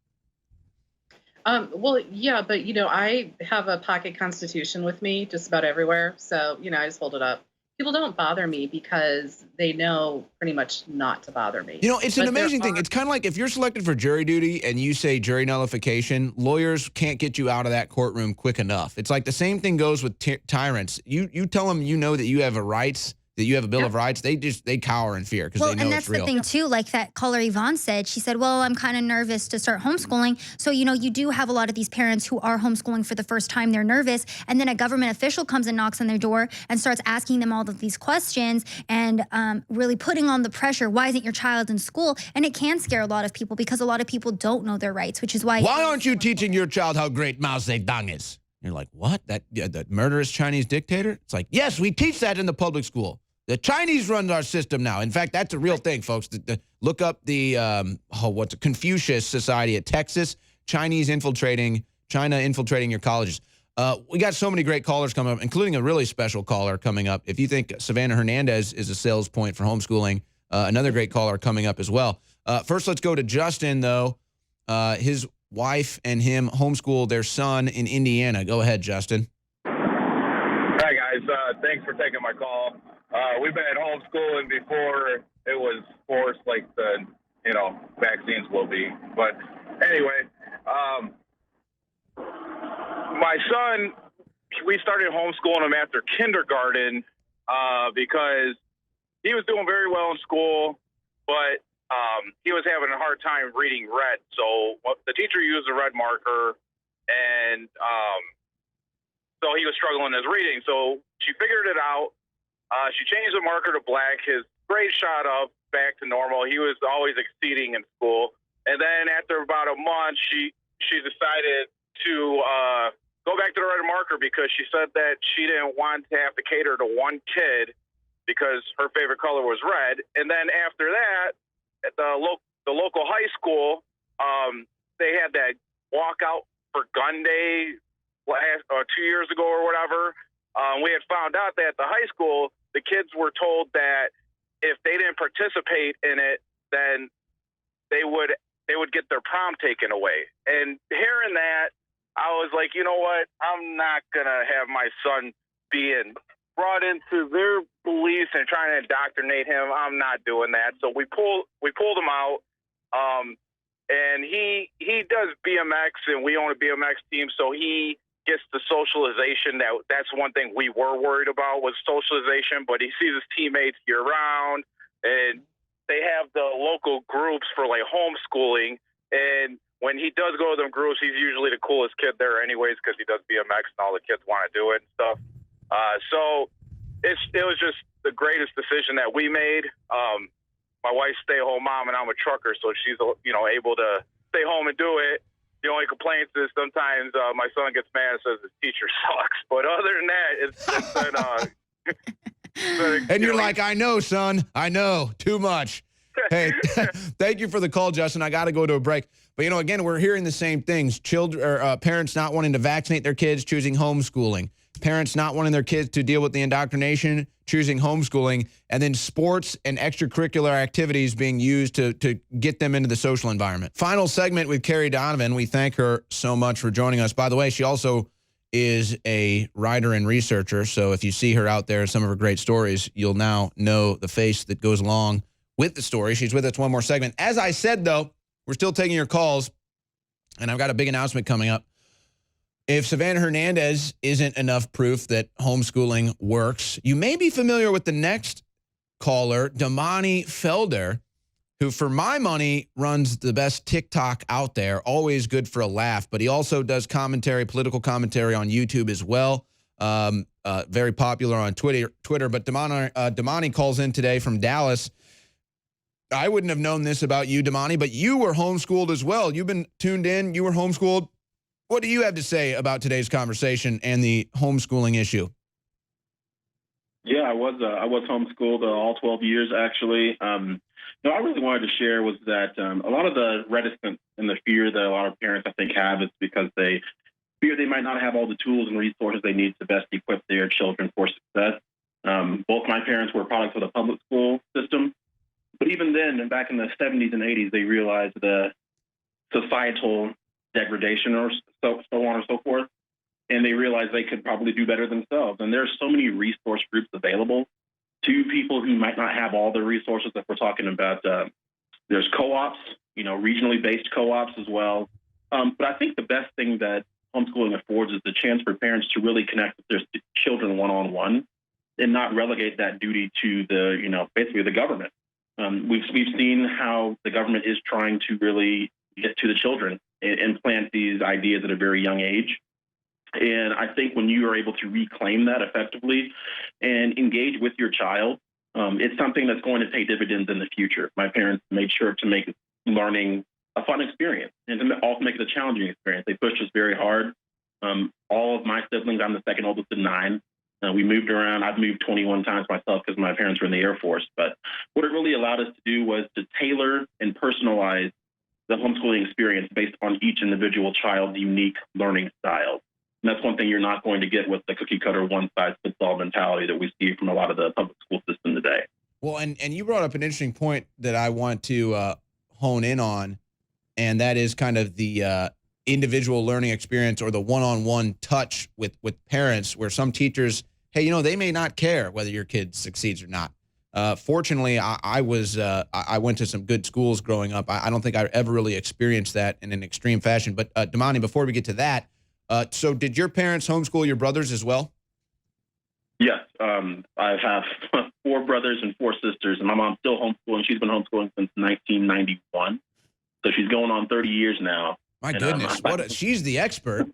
Well, yeah, but I have a pocket constitution with me just about everywhere. So, I just hold it up. People don't bother me because they know pretty much not to bother me. It's an amazing thing. It's kind of like if you're selected for jury duty and you say jury nullification, lawyers can't get you out of that courtroom quick enough. It's like the same thing goes with tyrants. You tell them that you have rights, that you have a Bill of Rights, they cower in fear because they know it's real. And that's the thing too, like that caller Yvonne said. She said, well, I'm kind of nervous to start homeschooling. So, you do have a lot of these parents who are homeschooling for the first time. They're nervous. And then a government official comes and knocks on their door and starts asking them all of these questions and really putting on the pressure. Why isn't your child in school? And it can scare a lot of people because a lot of people don't know their rights, which is why. Why aren't you teaching your child how great Mao Zedong is? You're like, what? That murderous Chinese dictator? It's like, yes, we teach that in the public school. The Chinese run our system now. In fact, that's a real thing, folks. Look up the Confucius Society at Texas. China infiltrating your colleges. We got so many great callers coming up, including a really special caller coming up. If you think Savanah Hernandez is a sales point for homeschooling, another great caller coming up as well. First, let's go to Justin, though. His wife and him homeschool their son in Indiana. Go ahead, Justin. Hi, guys. Thanks for taking my call. We've been at homeschooling before it was forced like the, vaccines will be. But anyway, my son, we started homeschooling him after kindergarten because he was doing very well in school, but he was having a hard time reading red. So the teacher used a red marker, and so he was struggling in his reading. So she figured it out. She changed the marker to black. His grade shot up back to normal. He was always exceeding in school. And then after about a month, she decided to go back to the red marker because she said that she didn't want to have to cater to one kid because her favorite color was red. And then after that, at the local high school, they had that walkout for Gun Day 2 years ago or whatever. We had found out that at the high school, the kids were told that if they didn't participate in it, then they would get their prom taken away. And hearing that, I was like, you know what? I'm not gonna have my son being brought into their beliefs and trying to indoctrinate him. I'm not doing that. So we pulled him out. And he does BMX, and we own a BMX team, so he gets the socialization. That's one thing we were worried about, was socialization. But he sees his teammates year round, and they have the local groups for like homeschooling. And when he does go to them groups, he's usually the coolest kid there anyways, because he does BMX and all the kids want to do it and stuff. So it was just the greatest decision that we made. My wife's stay-at-home mom, and I'm a trucker, so she's able to stay home and do it. The only complaint is sometimes my son gets mad and says his teacher sucks. But other than that, it's been And you're like, I know, son. I know. Too much. Hey, thank you for the call, Justin. I got to go to a break. But, again, we're hearing the same things. Parents not wanting to vaccinate their kids, choosing homeschooling. Parents not wanting their kids to deal with the indoctrination, choosing homeschooling. And then sports and extracurricular activities being used to get them into the social environment. Final segment with Kari Donovan. We thank her so much for joining us. By the way, she also is a writer and researcher. So if you see her out there, some of her great stories, you'll now know the face that goes along with the story. She's with us one more segment. As I said, though, we're still taking your calls, and I've got a big announcement coming up. If Savanah Hernandez isn't enough proof that homeschooling works, you may be familiar with the next caller, Damani Felder, who, for my money, runs the best TikTok out there, always good for a laugh, but he also does commentary, political commentary on YouTube as well. Very popular on Twitter. But Damani calls in today from Dallas. I wouldn't have known this about you, Damani, but you were homeschooled as well. You've been tuned in. You were homeschooled. What do you have to say about today's conversation and the homeschooling issue? Yeah, I was homeschooled all 12 years, actually. I really wanted to share was that a lot of the reticence and the fear that a lot of parents, I think, have is because they fear they might not have all the tools and resources they need to best equip their children for success. Both my parents were products of the public school system. But even then, and back in the 70s and 80s, they realized the societal degradation or so on and so forth. And they realized they could probably do better themselves. And there's so many resource groups available to people who might not have all the resources that we're talking about. There's co-ops, regionally based co-ops as well. But I think the best thing that homeschooling affords is the chance for parents to really connect with their children one-on-one and not relegate that duty to basically the government. We've seen how the government is trying to really get to the children and plant these ideas at a very young age. And I think when you are able to reclaim that effectively and engage with your child, it's something that's going to pay dividends in the future. My parents made sure to make learning a fun experience and to also make it a challenging experience. They pushed us very hard. All of my siblings, I'm the second oldest of 9. We moved around. I've moved 21 times myself because my parents were in the Air Force. But what it really allowed us to do was to tailor and personalize the homeschooling experience based on each individual child's unique learning style. And that's one thing you're not going to get with the cookie-cutter, one-size-fits-all mentality that we see from a lot of the public school system today. Well, and you brought up an interesting point that I want to hone in on, and that is kind of the individual learning experience or the one-on-one touch with parents, where some teachers, hey, they may not care whether your kid succeeds or not. Fortunately, I went to some good schools growing up. I don't think I ever really experienced that in an extreme fashion. But Damani, before we get to that, so did your parents homeschool your brothers as well? Yes. I have 4 brothers and 4 sisters, and my mom's still homeschooling. She's been homeschooling since 1991. So she's going on 30 years now. My goodness. She's the expert.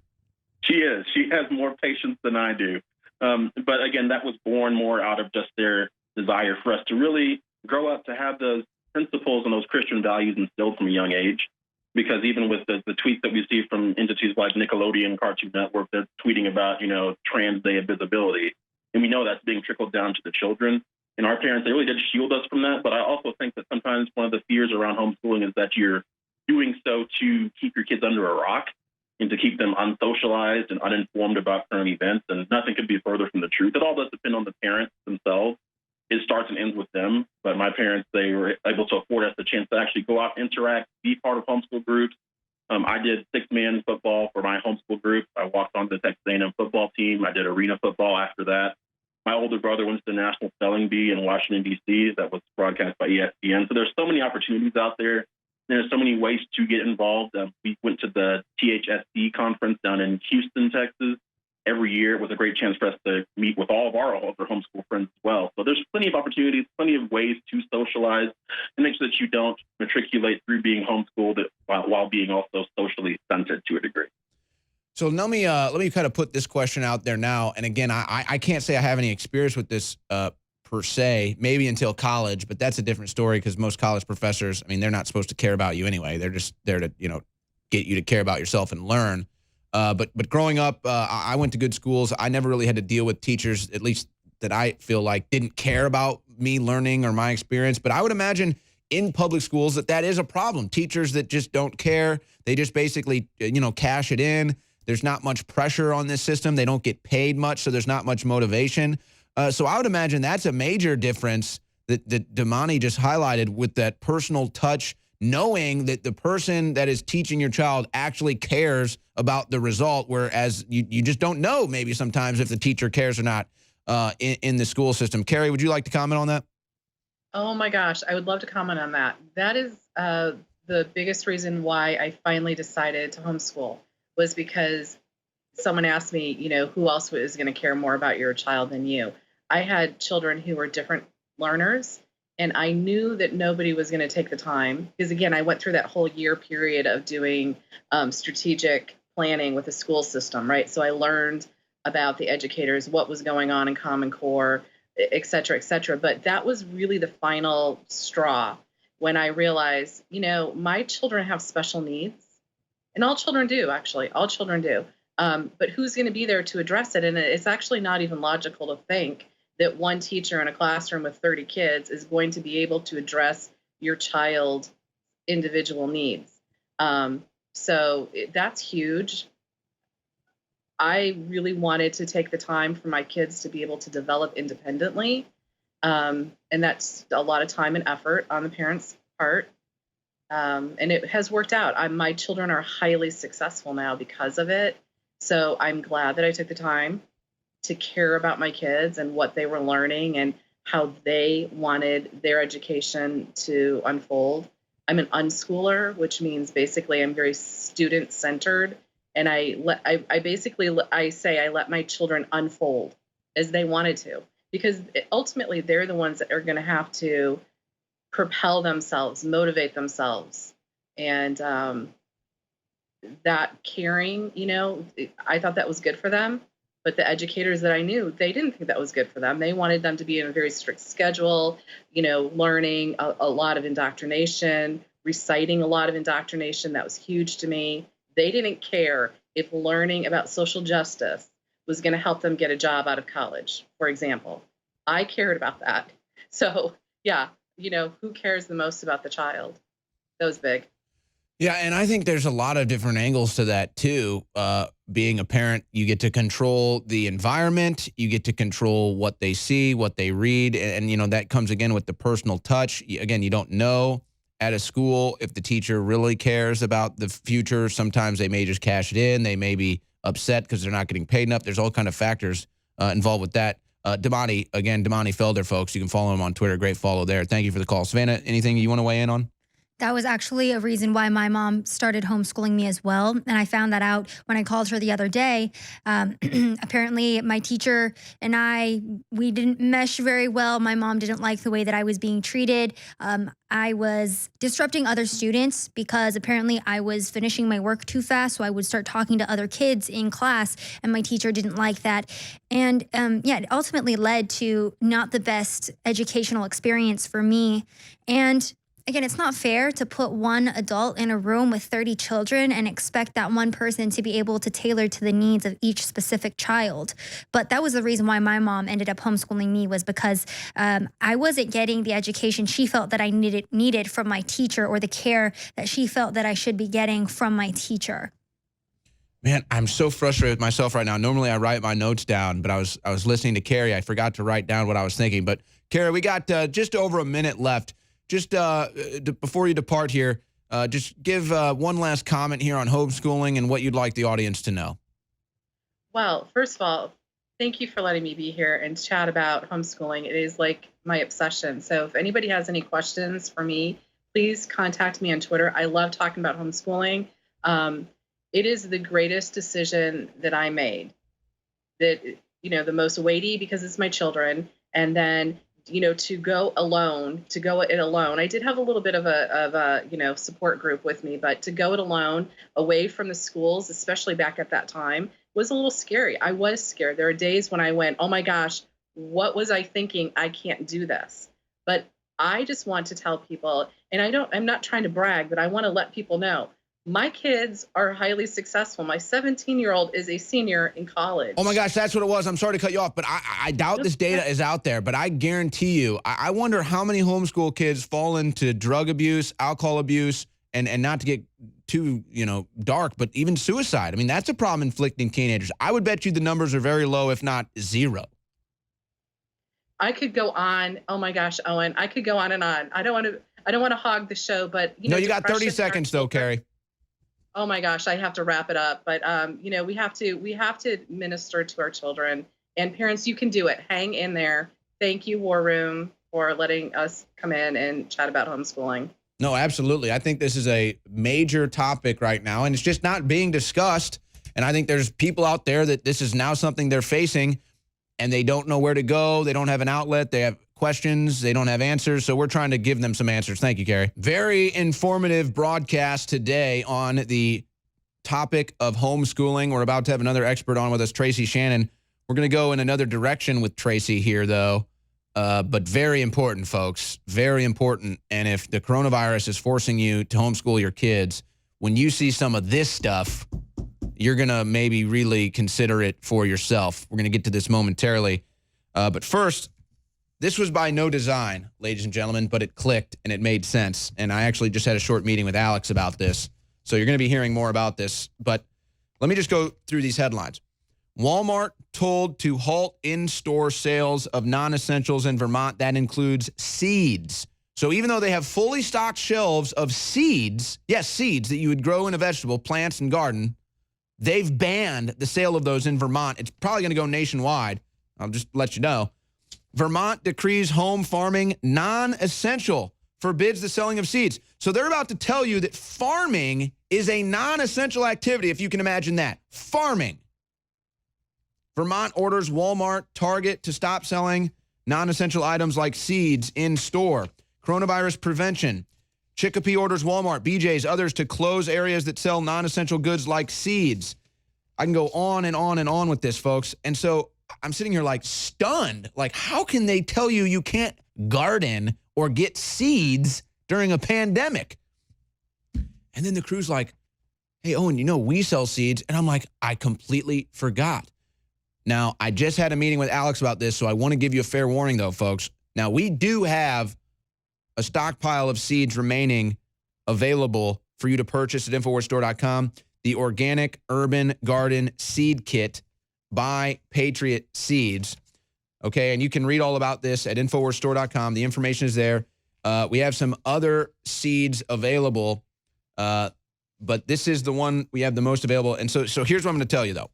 She is. She has more patience than I do. But again, that was born more out of just their desire for us to really grow up to have those principles and those Christian values instilled from a young age. Because even with the tweets that we see from entities like Nickelodeon, Cartoon Network, they're tweeting about, Trans Day of Visibility. And we know that's being trickled down to the children. And our parents, they really did shield us from that. But I also think that sometimes one of the fears around homeschooling is that you're doing so to keep your kids under a rock and to keep them unsocialized and uninformed about current events. And nothing could be further from the truth. It all does depend on the parents themselves. It starts and ends with them. But my parents, they were able to afford us the chance to actually go out, interact, be part of homeschool groups. I did 6-man football for my homeschool group. I walked on the Texas A&M football team. I did arena football after that. My older brother went to the National Spelling Bee in Washington, D.C. that was broadcast by ESPN. So there's so many opportunities out there. There's so many ways to get involved. We went to the THSC conference down in Houston, Texas. Every year it was a great chance for us to meet with all of our older homeschool friends as well. So there's plenty of opportunities, plenty of ways to socialize and make sure that you don't matriculate through being homeschooled while being also socially stunted to a degree. So let me kind of put this question out there now. And again, I can't say I have any experience with this per se, maybe until college, but that's a different story because most college professors, I mean, they're not supposed to care about you anyway. They're just there to, get you to care about yourself and learn. But growing up, I went to good schools. I never really had to deal with teachers, at least that I feel like didn't care about me learning or my experience. But I would imagine in public schools that is a problem. Teachers that just don't care. They just basically, cash it in. There's not much pressure on this system. They don't get paid much, so there's not much motivation. So I would imagine that's a major difference that Damani just highlighted with that personal touch, knowing that the person that is teaching your child actually cares about the result, whereas you just don't know maybe sometimes if the teacher cares or not in the school system. Kari, would you like to comment on that? Oh my gosh, I would love to comment on that. That is the biggest reason why I finally decided to homeschool, was because someone asked me, who else is going to care more about your child than you? I had children who were different learners, and I knew that nobody was going to take the time, because again, I went through that whole year period of doing strategic planning with the school system, right? So I learned about the educators, what was going on in Common Core, et cetera, et cetera. But that was really the final straw when I realized, my children have special needs. And all children do, actually. All children do. But who's going to be there to address it? And it's actually not even logical to think that one teacher in a classroom with 30 kids is going to be able to address your child's individual needs. So that's huge. I really wanted to take the time for my kids to be able to develop independently. And that's a lot of time and effort on the parents' part. And it has worked out. My children are highly successful now because of it. So I'm glad that I took the time to care about my kids and what they were learning and how they wanted their education to unfold. I'm an unschooler, which means basically I'm very student-centered. And I say I let my children unfold as they wanted to, because ultimately they're the ones that are going to have to propel themselves, motivate themselves. And that caring, I thought that was good for them. But the educators that I knew, they didn't think that was good for them. They wanted them to be in a very strict schedule, learning a lot of indoctrination, reciting a lot of indoctrination. That was huge to me. They didn't care if learning about social justice was going to help them get a job out of college, for example. I cared about that. So, yeah, who cares the most about the child? That was big. Yeah, and I think there's a lot of different angles to that, too. Being a parent, you get to control the environment. You get to control what they see, what they read. And that comes, again, with the personal touch. Again, you don't know at a school if the teacher really cares about the future. Sometimes they may just cash it in. They may be upset because they're not getting paid enough. There's all kind of factors involved with that. Damani Felder, folks. You can follow him on Twitter. Great follow there. Thank you for the call. Savanah, anything you want to weigh in on? That was actually a reason why my mom started homeschooling me as well. And I found that out when I called her the other day. Apparently, my teacher and we didn't mesh very well. My mom didn't like the way that I was being treated. I was disrupting other students because apparently I was finishing my work too fast. So I would start talking to other kids in class, and my teacher didn't like that. And it ultimately led to not the best educational experience for me. And again, it's not fair to put one adult in a room with 30 children and expect that one person to be able to tailor to the needs of each specific child. But that was the reason why my mom ended up homeschooling me, was because I wasn't getting the education she felt that I needed from my teacher, or the care that she felt that I should be getting from my teacher. Man, I'm so frustrated with myself right now. Normally I write my notes down, but I was listening to Kari. I forgot to write down what I was thinking. But Kari, we got just over a minute left. Just before you depart here, just give one last comment here on homeschooling and what you'd like the audience to know. Well, first of all, thank you for letting me be here and chat about homeschooling. It is like my obsession. So if anybody has any questions for me, please contact me on Twitter. I love talking about homeschooling. It is the greatest decision that I made. That, the most weighty, because it's my children, and then, to go it alone. I did have a little bit of a support group with me, but to go it alone, away from the schools, especially back at that time, was a little scary. I was scared. There are days when I went, oh my gosh, what was I thinking? I can't do this. But I just want to tell people, and I'm not trying to brag, but I want to let people know, my kids are highly successful. My 17-year-old is a senior in college. Oh my gosh, that's what it was. I'm sorry to cut you off, but I doubt this data is out there, but I guarantee you, I wonder how many homeschool kids fall into drug abuse, alcohol abuse, and not to get too, dark, but even suicide. I mean, that's a problem inflicting teenagers. I would bet you the numbers are very low, if not zero. I could go on. Oh my gosh, Owen, I could go on and on. I don't want to hog the show, but No, you got 30 seconds though, Kari. Oh my gosh, I have to wrap it up. But we have to minister to our children, and parents, you can do it. Hang in there. Thank you, War Room, for letting us come in and chat about homeschooling. No, absolutely. I think this is a major topic right now, and it's just not being discussed. And I think there's people out there that this is now something they're facing, and they don't know where to go. They don't have an outlet. They have questions. They don't have answers. So we're trying to give them some answers. Thank you, Kari. Very informative broadcast today on the topic of homeschooling. We're about to have another expert on with us, Tracy Shannon. We're going to go in another direction with Tracy here, though. But very important, folks. Very important. And if the coronavirus is forcing you to homeschool your kids, when you see some of this stuff, you're going to maybe really consider it for yourself. We're going to get to this momentarily. But first, this was by no design, ladies and gentlemen, but it clicked and it made sense. And I actually just had a short meeting with Alex about this. So you're going to be hearing more about this. But let me just go through these headlines. Walmart told to halt in-store sales of non-essentials in Vermont. That includes seeds. So even though they have fully stocked shelves of seeds, yes, seeds that you would grow in a vegetable, plants, and garden, they've banned the sale of those in Vermont. It's probably going to go nationwide. I'll just let you know. Vermont decrees home farming non-essential, forbids the selling of seeds. So they're about to tell you that farming is a non-essential activity, if you can imagine that. Farming. Vermont orders Walmart, Target to stop selling non-essential items like seeds in store. Coronavirus prevention. Chicopee orders Walmart, BJ's, others to close areas that sell non-essential goods like seeds. I can go on and on and on with this, folks. And so I'm sitting here like stunned. Like, how can they tell you you can't garden or get seeds during a pandemic? And then the crew's like, hey, Owen, we sell seeds. And I'm like, I completely forgot. Now, I just had a meeting with Alex about this, so I want to give you a fair warning, though, folks. Now, we do have a stockpile of seeds remaining available for you to purchase at InfoWarsStore.com. The Organic Urban Garden Seed Kit by Patriot Seeds. Okay, and you can read all about this at InfoWarsStore.com. The information is there. We have some other seeds available, but this is the one we have the most available. And so here's what I'm going to tell you, though.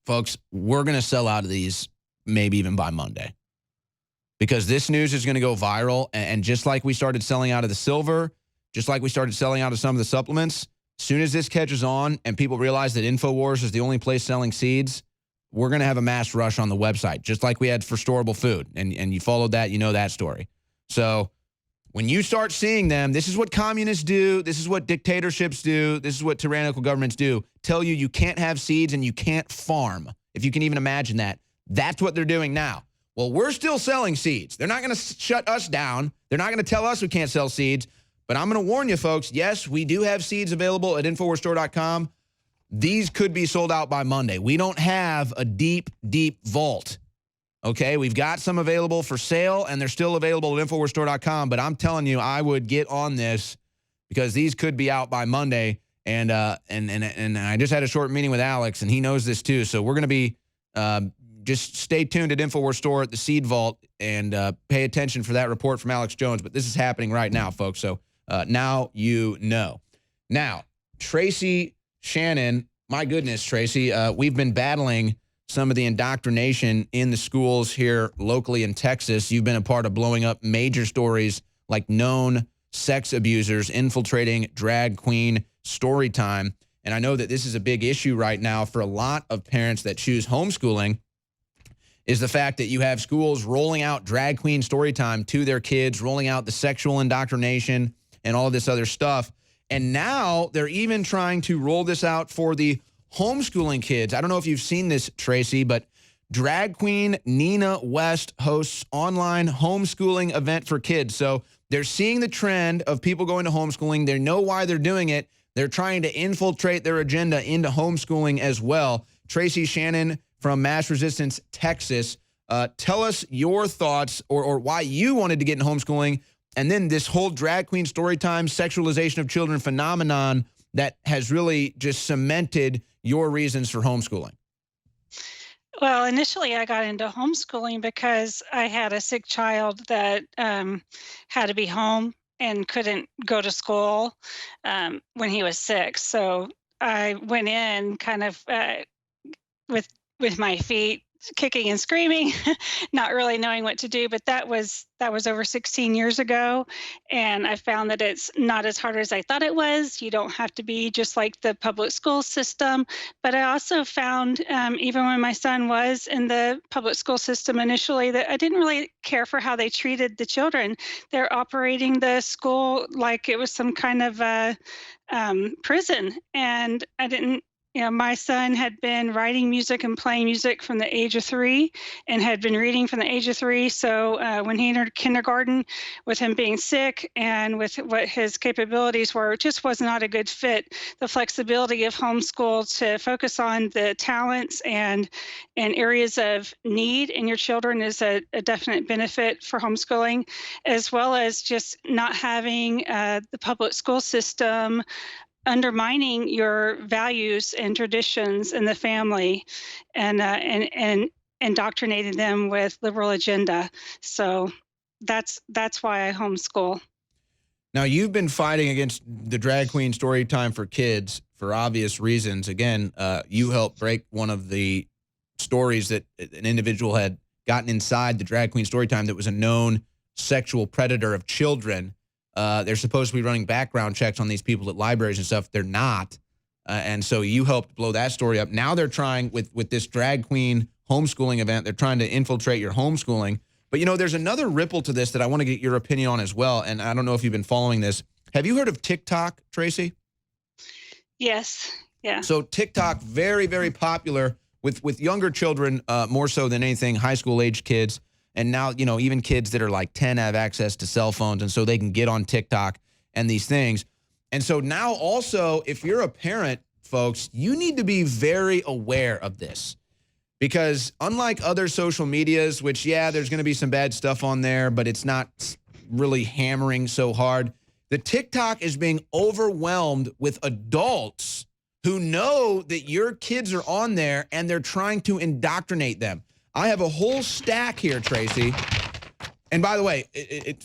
Folks, we're going to sell out of these maybe even by Monday, because this news is going to go viral. And just like we started selling out of the silver, just like we started selling out of some of the supplements, as soon as this catches on and people realize that InfoWars is the only place selling seeds, we're going to have a mass rush on the website, just like we had for storable food. And you followed that, you know that story. So when you start seeing them, this is what communists do. This is what dictatorships do. This is what tyrannical governments do. Tell you can't have seeds and you can't farm, if you can even imagine that. That's what they're doing now. Well, we're still selling seeds. They're not going to shut us down. They're not going to tell us we can't sell seeds. But I'm going to warn you, folks, yes, we do have seeds available at InfoWarsStore.com. These could be sold out by Monday. We don't have a deep, deep vault. Okay, we've got some available for sale, and they're still available at InfoWarsStore.com. But I'm telling you, I would get on this because these could be out by Monday. And I just had a short meeting with Alex, and he knows this too. So we're going to be just stay tuned at InfoWars Store at the Seed Vault and pay attention for that report from Alex Jones. But this is happening right now, folks. So now you know. Now, Tracy Shannon, my goodness, Tracy, we've been battling some of the indoctrination in the schools here locally in Texas. You've been a part of blowing up major stories like known sex abusers infiltrating drag queen story time. And I know that this is a big issue right now for a lot of parents that choose homeschooling, is the fact that you have schools rolling out drag queen story time to their kids, rolling out the sexual indoctrination and all this other stuff. And now they're even trying to roll this out for the homeschooling kids. I don't know if you've seen this, Tracy, but drag queen Nina West hosts online homeschooling event for kids. So they're seeing the trend of people going to homeschooling. They know why they're doing it. They're trying to infiltrate their agenda into homeschooling as well. Tracy Shannon from Mass Resistance, Texas. Tell us your thoughts or why you wanted to get into homeschooling, and then this whole drag queen storytime, sexualization of children phenomenon that has really just cemented your reasons for homeschooling. Well, initially I got into homeschooling because I had a sick child that had to be home and couldn't go to school when he was sick. So I went in kind of with my feet kicking and screaming, not really knowing what to do. But that was over 16 years ago. And I found that it's not as hard as I thought it was. You don't have to be just like the public school system. But I also found, even when my son was in the public school system initially, that I didn't really care for how they treated the children. They're operating the school like it was some kind of a prison. And I didn't, my son had been writing music and playing music from the age of 3 and had been reading from the age of 3. So when he entered kindergarten, with him being sick and with what his capabilities were, it just was not a good fit. The flexibility of homeschool to focus on the talents and areas of need in your children is a definite benefit for homeschooling, as well as just not having the public school system undermining your values and traditions in the family and indoctrinating them with liberal agenda. So that's why I homeschool. Now, you've been fighting against the drag queen story time for kids for obvious reasons. Again, you helped break one of the stories that an individual had gotten inside the drag queen story time that was a known sexual predator of children. They're supposed to be running background checks on these people at libraries and stuff. They're not. And so you helped blow that story up. Now they're trying with this drag queen homeschooling event, they're trying to infiltrate your homeschooling. But, there's another ripple to this that I want to get your opinion on as well. And I don't know if you've been following this. Have you heard of TikTok, Tracy? Yes. Yeah. So TikTok, very, very popular with younger children, more so than anything, high school age kids. And now, even kids that are like 10 have access to cell phones, and so they can get on TikTok and these things. And so now also, if you're a parent, folks, you need to be very aware of this. Because unlike other social medias, which, yeah, there's going to be some bad stuff on there, but it's not really hammering so hard, the TikTok is being overwhelmed with adults who know that your kids are on there and they're trying to indoctrinate them. I have a whole stack here, Tracy. And by the way,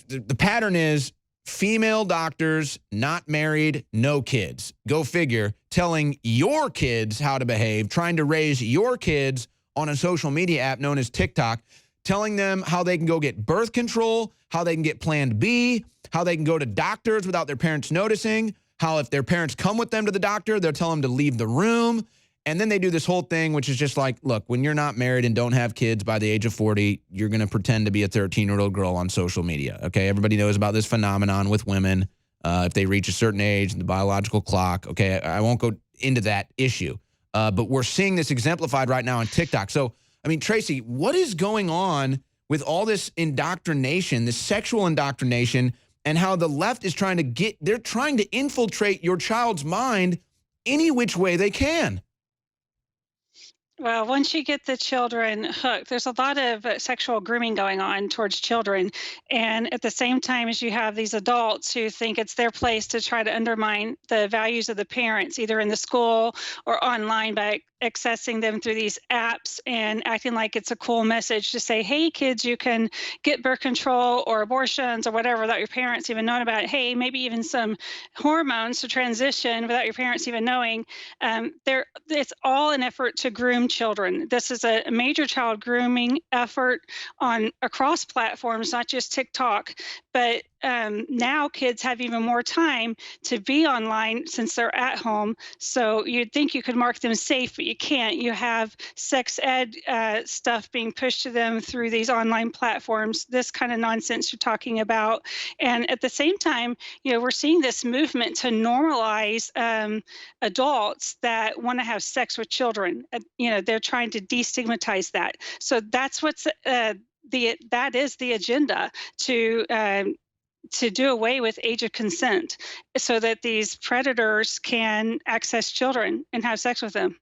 the pattern is female doctors, not married, no kids. Go figure, telling your kids how to behave, trying to raise your kids on a social media app known as TikTok, telling them how they can go get birth control, how they can get Plan B, how they can go to doctors without their parents noticing, how if their parents come with them to the doctor, they'll tell them to leave the room. And then they do this whole thing, which is just like, look, when you're not married and don't have kids by the age of 40, you're going to pretend to be a 13-year-old girl on social media, okay? Everybody knows about this phenomenon with women if they reach a certain age, the biological clock, okay? I won't go into that issue. But we're seeing this exemplified right now on TikTok. So, I mean, Tracy, what is going on with all this indoctrination, this sexual indoctrination, and how the left is they're trying to infiltrate your child's mind any which way they can. Well, once you get the children hooked, there's a lot of sexual grooming going on towards children. And at the same time as you have these adults who think it's their place to try to undermine the values of the parents, either in the school or online by accessing them through these apps and acting like it's a cool message to say, hey, kids, you can get birth control or abortions or whatever without your parents even knowing about it. Hey, maybe even some hormones to transition without your parents even knowing. It's all an effort to groom children. This is a major child grooming effort across platforms, not just TikTok, but now kids have even more time to be online since they're at home. So you'd think you could mark them safe, but you can't. You have sex ed stuff being pushed to them through these online platforms, this kind of nonsense you're talking about. And at the same time, we're seeing this movement to normalize adults that want to have sex with children. They're trying to destigmatize that. So that's what's that is the agenda to do away with age of consent so that these predators can access children and have sex with them.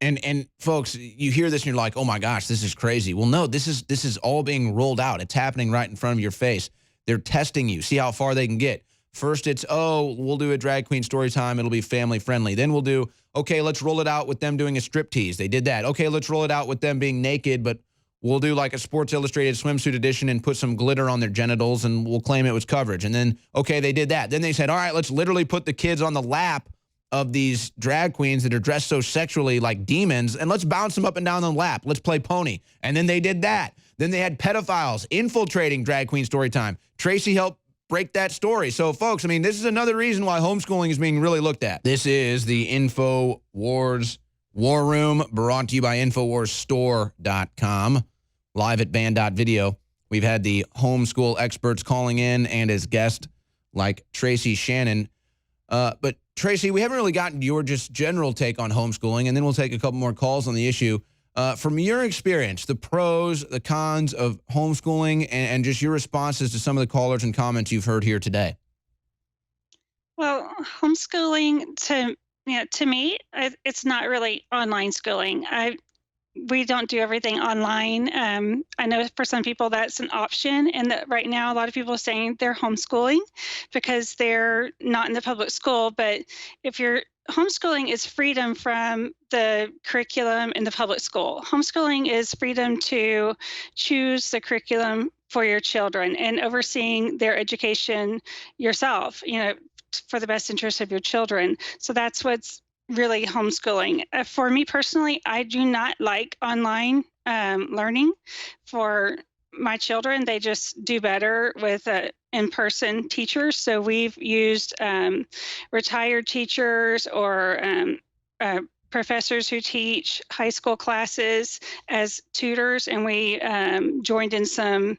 And folks, you hear this and you're like, oh my gosh, this is crazy. Well, no, this is all being rolled out. It's happening right in front of your face. They're testing you, see how far they can get. First it's, we'll do a drag queen story time. It'll be family friendly. Then we'll do, okay, let's roll it out with them doing a striptease. They did that. Okay, let's roll it out with them being naked, but we'll do like a Sports Illustrated swimsuit edition and put some glitter on their genitals and we'll claim it was coverage. And then, okay, they did that. Then they said, all right, let's literally put the kids on the lap of these drag queens that are dressed so sexually like demons and let's bounce them up and down the lap. Let's play pony. And then they did that. Then they had pedophiles infiltrating drag queen story time. Tracy helped break that story. So folks, this is another reason why homeschooling is being really looked at. This is the InfoWars War Room, brought to you by InfoWarsStore.com. Live at band.video. We've had the homeschool experts calling in and as guest like Tracy Shannon. But Tracy, we haven't really gotten your just general take on homeschooling, and then we'll take a couple more calls on the issue. From your experience, the pros, the cons of homeschooling, and just your responses to some of the callers and comments you've heard here today. Well, homeschooling to me, it's not really online schooling. We don't do everything online. I know for some people that's an option, and that right now a lot of people are saying they're homeschooling because they're not in the public school. But if you're homeschooling is freedom from the curriculum in the public school. Homeschooling is freedom to choose the curriculum for your children and overseeing their education yourself, for the best interest of your children. So that's what's really homeschooling. For me personally, I do not like online learning for my children. They just do better with in-person teachers. So we've used retired teachers or professors who teach high school classes as tutors, and we joined in some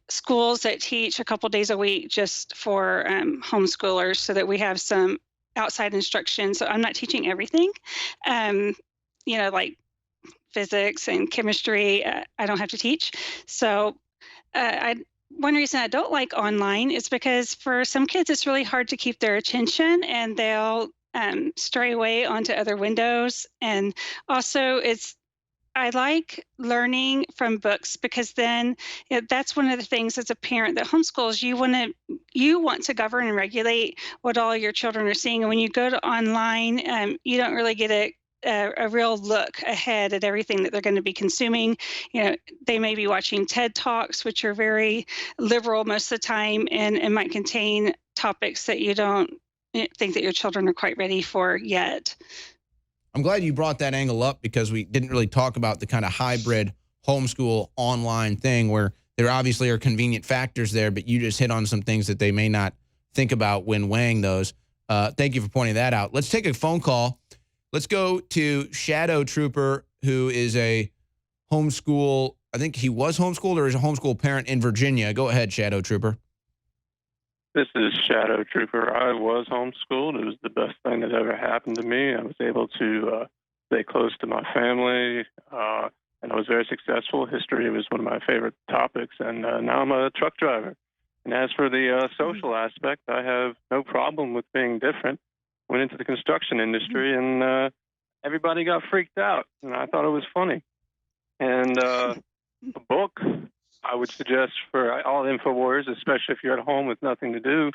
schools that teach a couple days a week just for homeschoolers so that we have some outside instruction. So I'm not teaching everything, like physics and chemistry, I don't have to teach. So one reason I don't like online is because for some kids, it's really hard to keep their attention and they'll stray away onto other windows. And also I like learning from books because then that's one of the things as a parent that homeschools, you want to govern and regulate what all your children are seeing. And when you go to online, you don't really get a real look ahead at everything that they're going to be consuming. They may be watching TED Talks, which are very liberal most of the time and might contain topics that you don't think that your children are quite ready for yet. I'm glad you brought that angle up because we didn't really talk about the kind of hybrid homeschool online thing where there obviously are convenient factors there, but you just hit on some things that they may not think about when weighing those. Thank you for pointing that out. Let's take a phone call. Let's go to Shadow Trooper, who is a homeschool, I think he was homeschooled or is a homeschool parent in Virginia. Go ahead, Shadow Trooper. This is Shadow Trooper. I was homeschooled. It was the best thing that ever happened to me. I was able to stay close to my family. and I was very successful. History was one of my favorite topics, and now I'm a truck driver. And as for the social aspect, I have no problem with being different. Went into the construction industry, and everybody got freaked out, and I thought it was funny. And a book I would suggest for all InfoWars, especially if you're at home with nothing to do,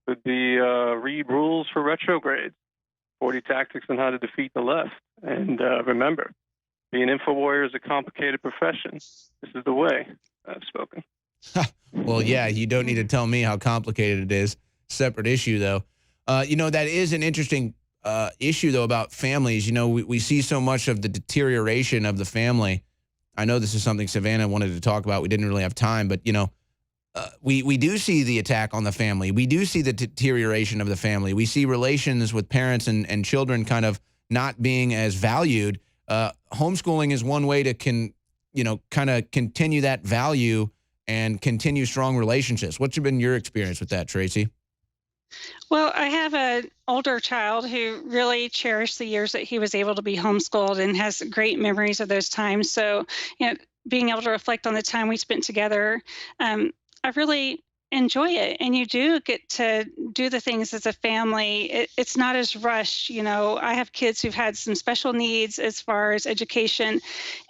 would be Read Rules for Retrogrades, 40 Tactics on How to Defeat the Left. And remember, being InfoWarrior is a complicated profession. This is the way. I've spoken. Well, yeah, you don't need to tell me how complicated it is. Separate issue, though. That is an interesting issue, though, about families. We see so much of the deterioration of the family. I know this is something Savanah wanted to talk about. We didn't really have time, but, we do see the attack on the family. We do see the deterioration of the family. We see relations with parents and children kind of not being as valued. Homeschooling is one way to kind of continue that value and continue strong relationships. What's been your experience with that, Tracy? Well, I have an older child who really cherished the years that he was able to be homeschooled and has great memories of those times. So, being able to reflect on the time we spent together, I really enjoy it. And you do get to do the things as a family. It's not as rushed. I have kids who've had some special needs as far as education.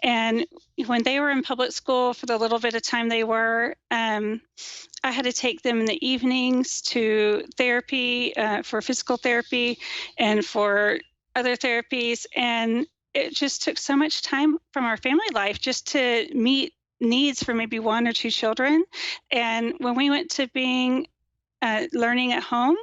And when they were in public school for the little bit of time they were, I had to take them in the evenings to therapy, for physical therapy and for other therapies. And it just took so much time from our family life just to meet needs for maybe one or two children. And when we went to being learning at home,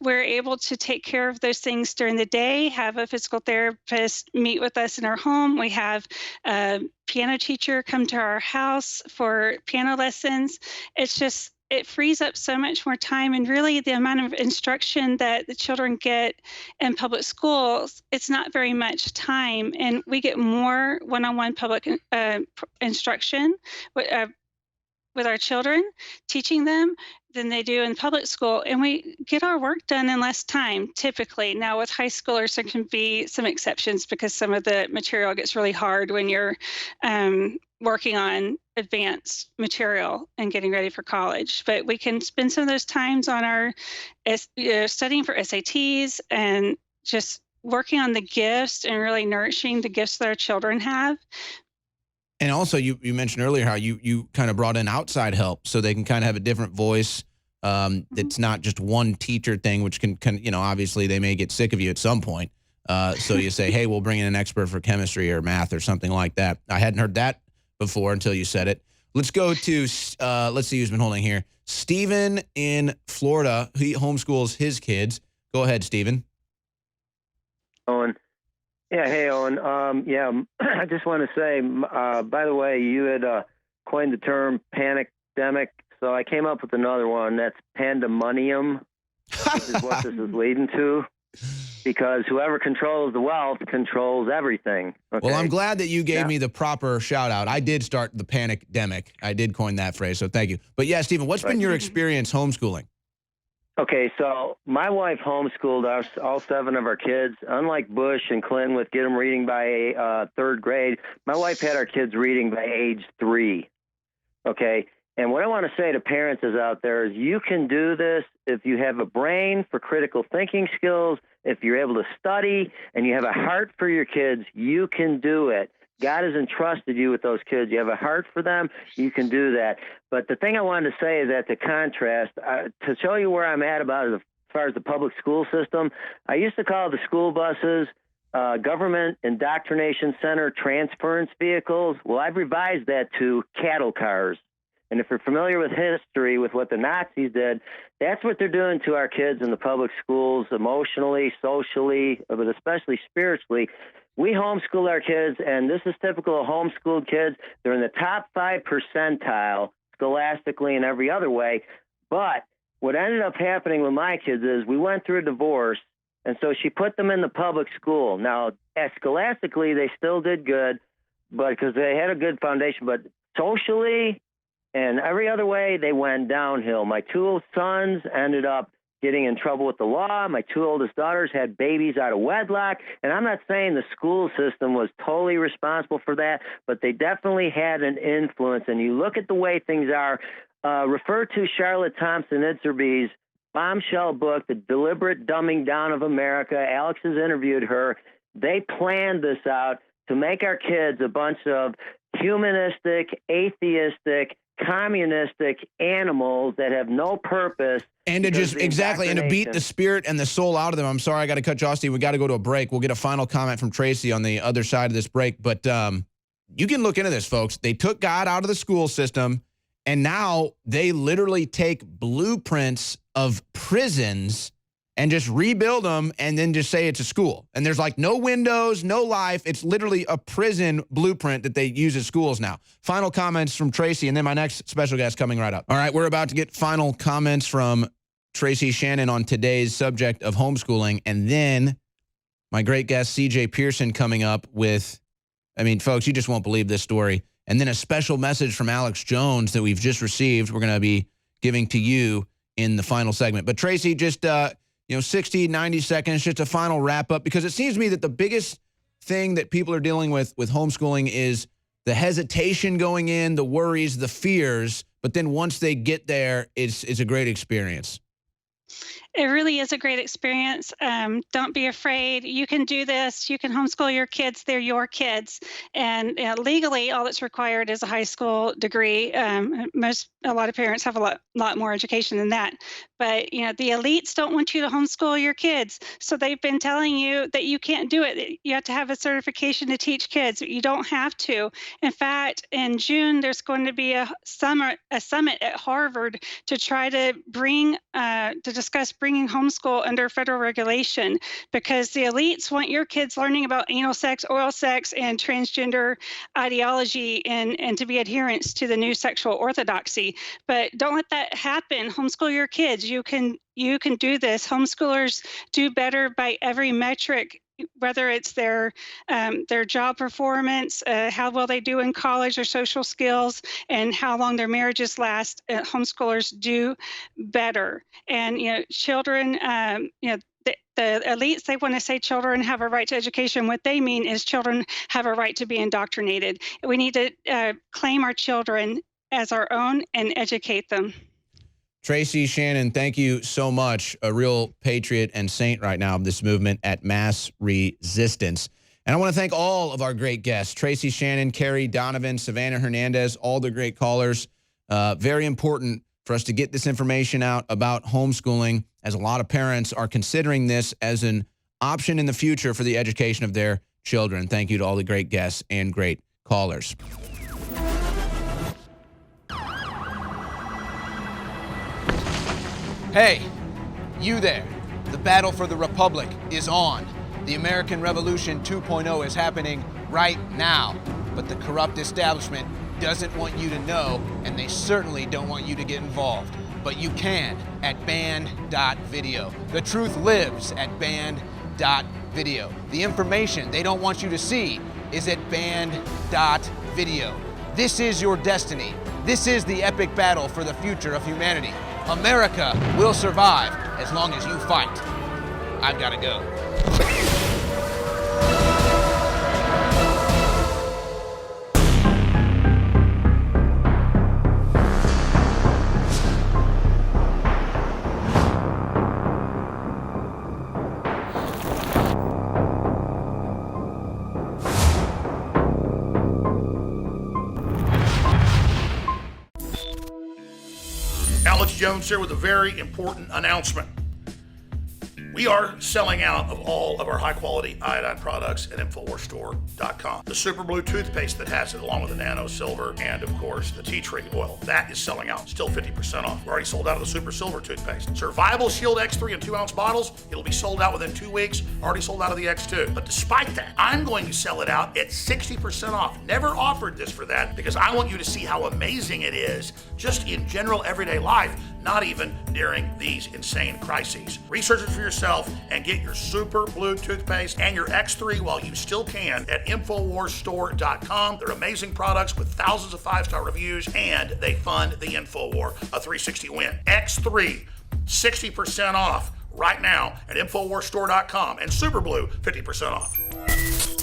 we're able to take care of those things during the day, have a physical therapist meet with us in our home. We have a piano teacher come to our house for piano lessons. It frees up so much more time, and really the amount of instruction that the children get in public schools, it's not very much time, and we get more one-on-one public instruction with our children, teaching them, than they do in public school. And we get our work done in less time, typically. Now, with high schoolers, there can be some exceptions because some of the material gets really hard when you're working on advanced material and getting ready for college. But we can spend some of those times on our studying for SATs and just working on the gifts and really nourishing the gifts that our children have. And also, you mentioned earlier how you kind of brought in outside help so they can kind of have a different voice. It's not just one teacher thing, which can obviously they may get sick of you at some point. So you say, hey, we'll bring in an expert for chemistry or math or something like that. I hadn't heard that before until you said it. Let's go to, let's see who's been holding here. Stephen in Florida. He homeschools his kids. Go ahead, Stephen. Owen. Yeah, hey, Owen. I just want to say, by the way, you had coined the term pandemic, so I came up with another one. That's pandemonium, which is what this is leading to, because whoever controls the wealth controls everything. Okay? Well, I'm glad that you gave me the proper shout out. I did start the panic-demic. I did coin that phrase, so thank you. But yeah, Stephen, what's been your experience homeschooling? Okay, so my wife homeschooled us, all 7 of our kids. Unlike Bush and Clinton with get them reading by 3rd grade, my wife had our kids reading by age 3. Okay, and what I want to say to parents is out there is you can do this if you have a brain for critical thinking skills, if you're able to study, and you have a heart for your kids, you can do it. God has entrusted you with those kids. You have a heart for them. You can do that. But the thing I wanted to say is that the contrast, to show you where I'm at about as far as the public school system, I used to call the school buses government indoctrination center transference vehicles. Well, I've revised that to cattle cars. And if you're familiar with history, with what the Nazis did, that's what they're doing to our kids in the public schools, emotionally, socially, but especially spiritually. We homeschool our kids, and this is typical of homeschooled kids. They're in the top 5 percentile scholastically and every other way. But what ended up happening with my kids is we went through a divorce, and so she put them in the public school. Now, scholastically, they still did good, but because they had a good foundation, but socially and every other way, they went downhill. My 2 sons ended up getting in trouble with the law. My 2 oldest daughters had babies out of wedlock. And I'm not saying the school system was totally responsible for that, but they definitely had an influence. And you look at the way things are, refer to Charlotte Thompson Itzerby's bombshell book, The Deliberate Dumbing Down of America. Alex has interviewed her. They planned this out to make our kids a bunch of humanistic, atheistic, communistic animals that have no purpose. And to just, exactly, and to beat the spirit and the soul out of them. I'm sorry, I got to cut you off, Steve. We got to go to a break. We'll get a final comment from Tracy on the other side of this break. But you can look into this, folks. They took God out of the school system, and now they literally take blueprints of prisons and just rebuild them and then just say it's a school. And there's like no windows, no life. It's literally a prison blueprint that they use as schools now. Final comments from Tracy, and then my next special guest coming right up. All right, we're about to get final comments from Tracy Shannon on today's subject of homeschooling. And then my great guest, CJ Pearson, coming up with, I mean, folks, you just won't believe this story. And then a special message from Alex Jones that we've just received. We're going to be giving to you in the final segment. But Tracy, just 60, 90 seconds, just a final wrap up, because it seems to me that the biggest thing that people are dealing with homeschooling is the hesitation going in, the worries, the fears. But then once they get there, it's a great experience. It really is a great experience. Don't be afraid. You can do this. You can homeschool your kids. They're your kids. And legally, all that's required is a high school degree. A lot of parents have a lot more education than that. But the elites don't want you to homeschool your kids. So they've been telling you that you can't do it. You have to have a certification to teach kids. You don't have to. In fact, in June, there's going to be a summit at Harvard to try to discuss bringing homeschool under federal regulation, because the elites want your kids learning about anal sex, oral sex, and transgender ideology, and to be adherents to the new sexual orthodoxy. But don't let that happen. Homeschool your kids. You can do this. Homeschoolers do better by every metric, whether it's their job performance, how well they do in college, or social skills, and how long their marriages last. Homeschoolers do better. And children, the elites, they want to say children have a right to education. What they mean is children have a right to be indoctrinated. We need to claim our children as our own and educate them. Tracy Shannon, thank you so much. A real patriot and saint right now of this movement at Mass Resistance. And I want to thank all of our great guests, Tracy Shannon, Kari Donovan, Savanah Hernandez, all the great callers. Very important for us to get this information out about homeschooling, as a lot of parents are considering this as an option in the future for the education of their children. Thank you to all the great guests and great callers. Hey, you there. The battle for the Republic is on. The American Revolution 2.0 is happening right now. But the corrupt establishment doesn't want you to know, and they certainly don't want you to get involved. But you can at band.video. The truth lives at band.video. The information they don't want you to see is at band.video. This is your destiny. This is the epic battle for the future of humanity. America will survive as long as you fight. I've got to go. Alex Jones here with a very important announcement. We are selling out of all of our high-quality iodine products at InfoWarsStore.com. The Super Blue toothpaste that has it, along with the Nano Silver and, of course, the tea tree oil, that is selling out. Still 50% off. We're already sold out of the Super Silver toothpaste. Survival Shield X3 in 2-ounce bottles, it'll be sold out within 2 weeks. Already sold out of the X2. But despite that, I'm going to sell it out at 60% off. Never offered this for that, because I want you to see how amazing it is just in general everyday life, not even during these insane crises. Research it for yourself and get your Super Blue toothpaste and your X3 while you still can at InfoWarsStore.com. They're amazing products with thousands of 5-star reviews, and they fund the InfoWar, a 360 win. X3, 60% off right now at InfoWarsStore.com, and Superblue 50% off.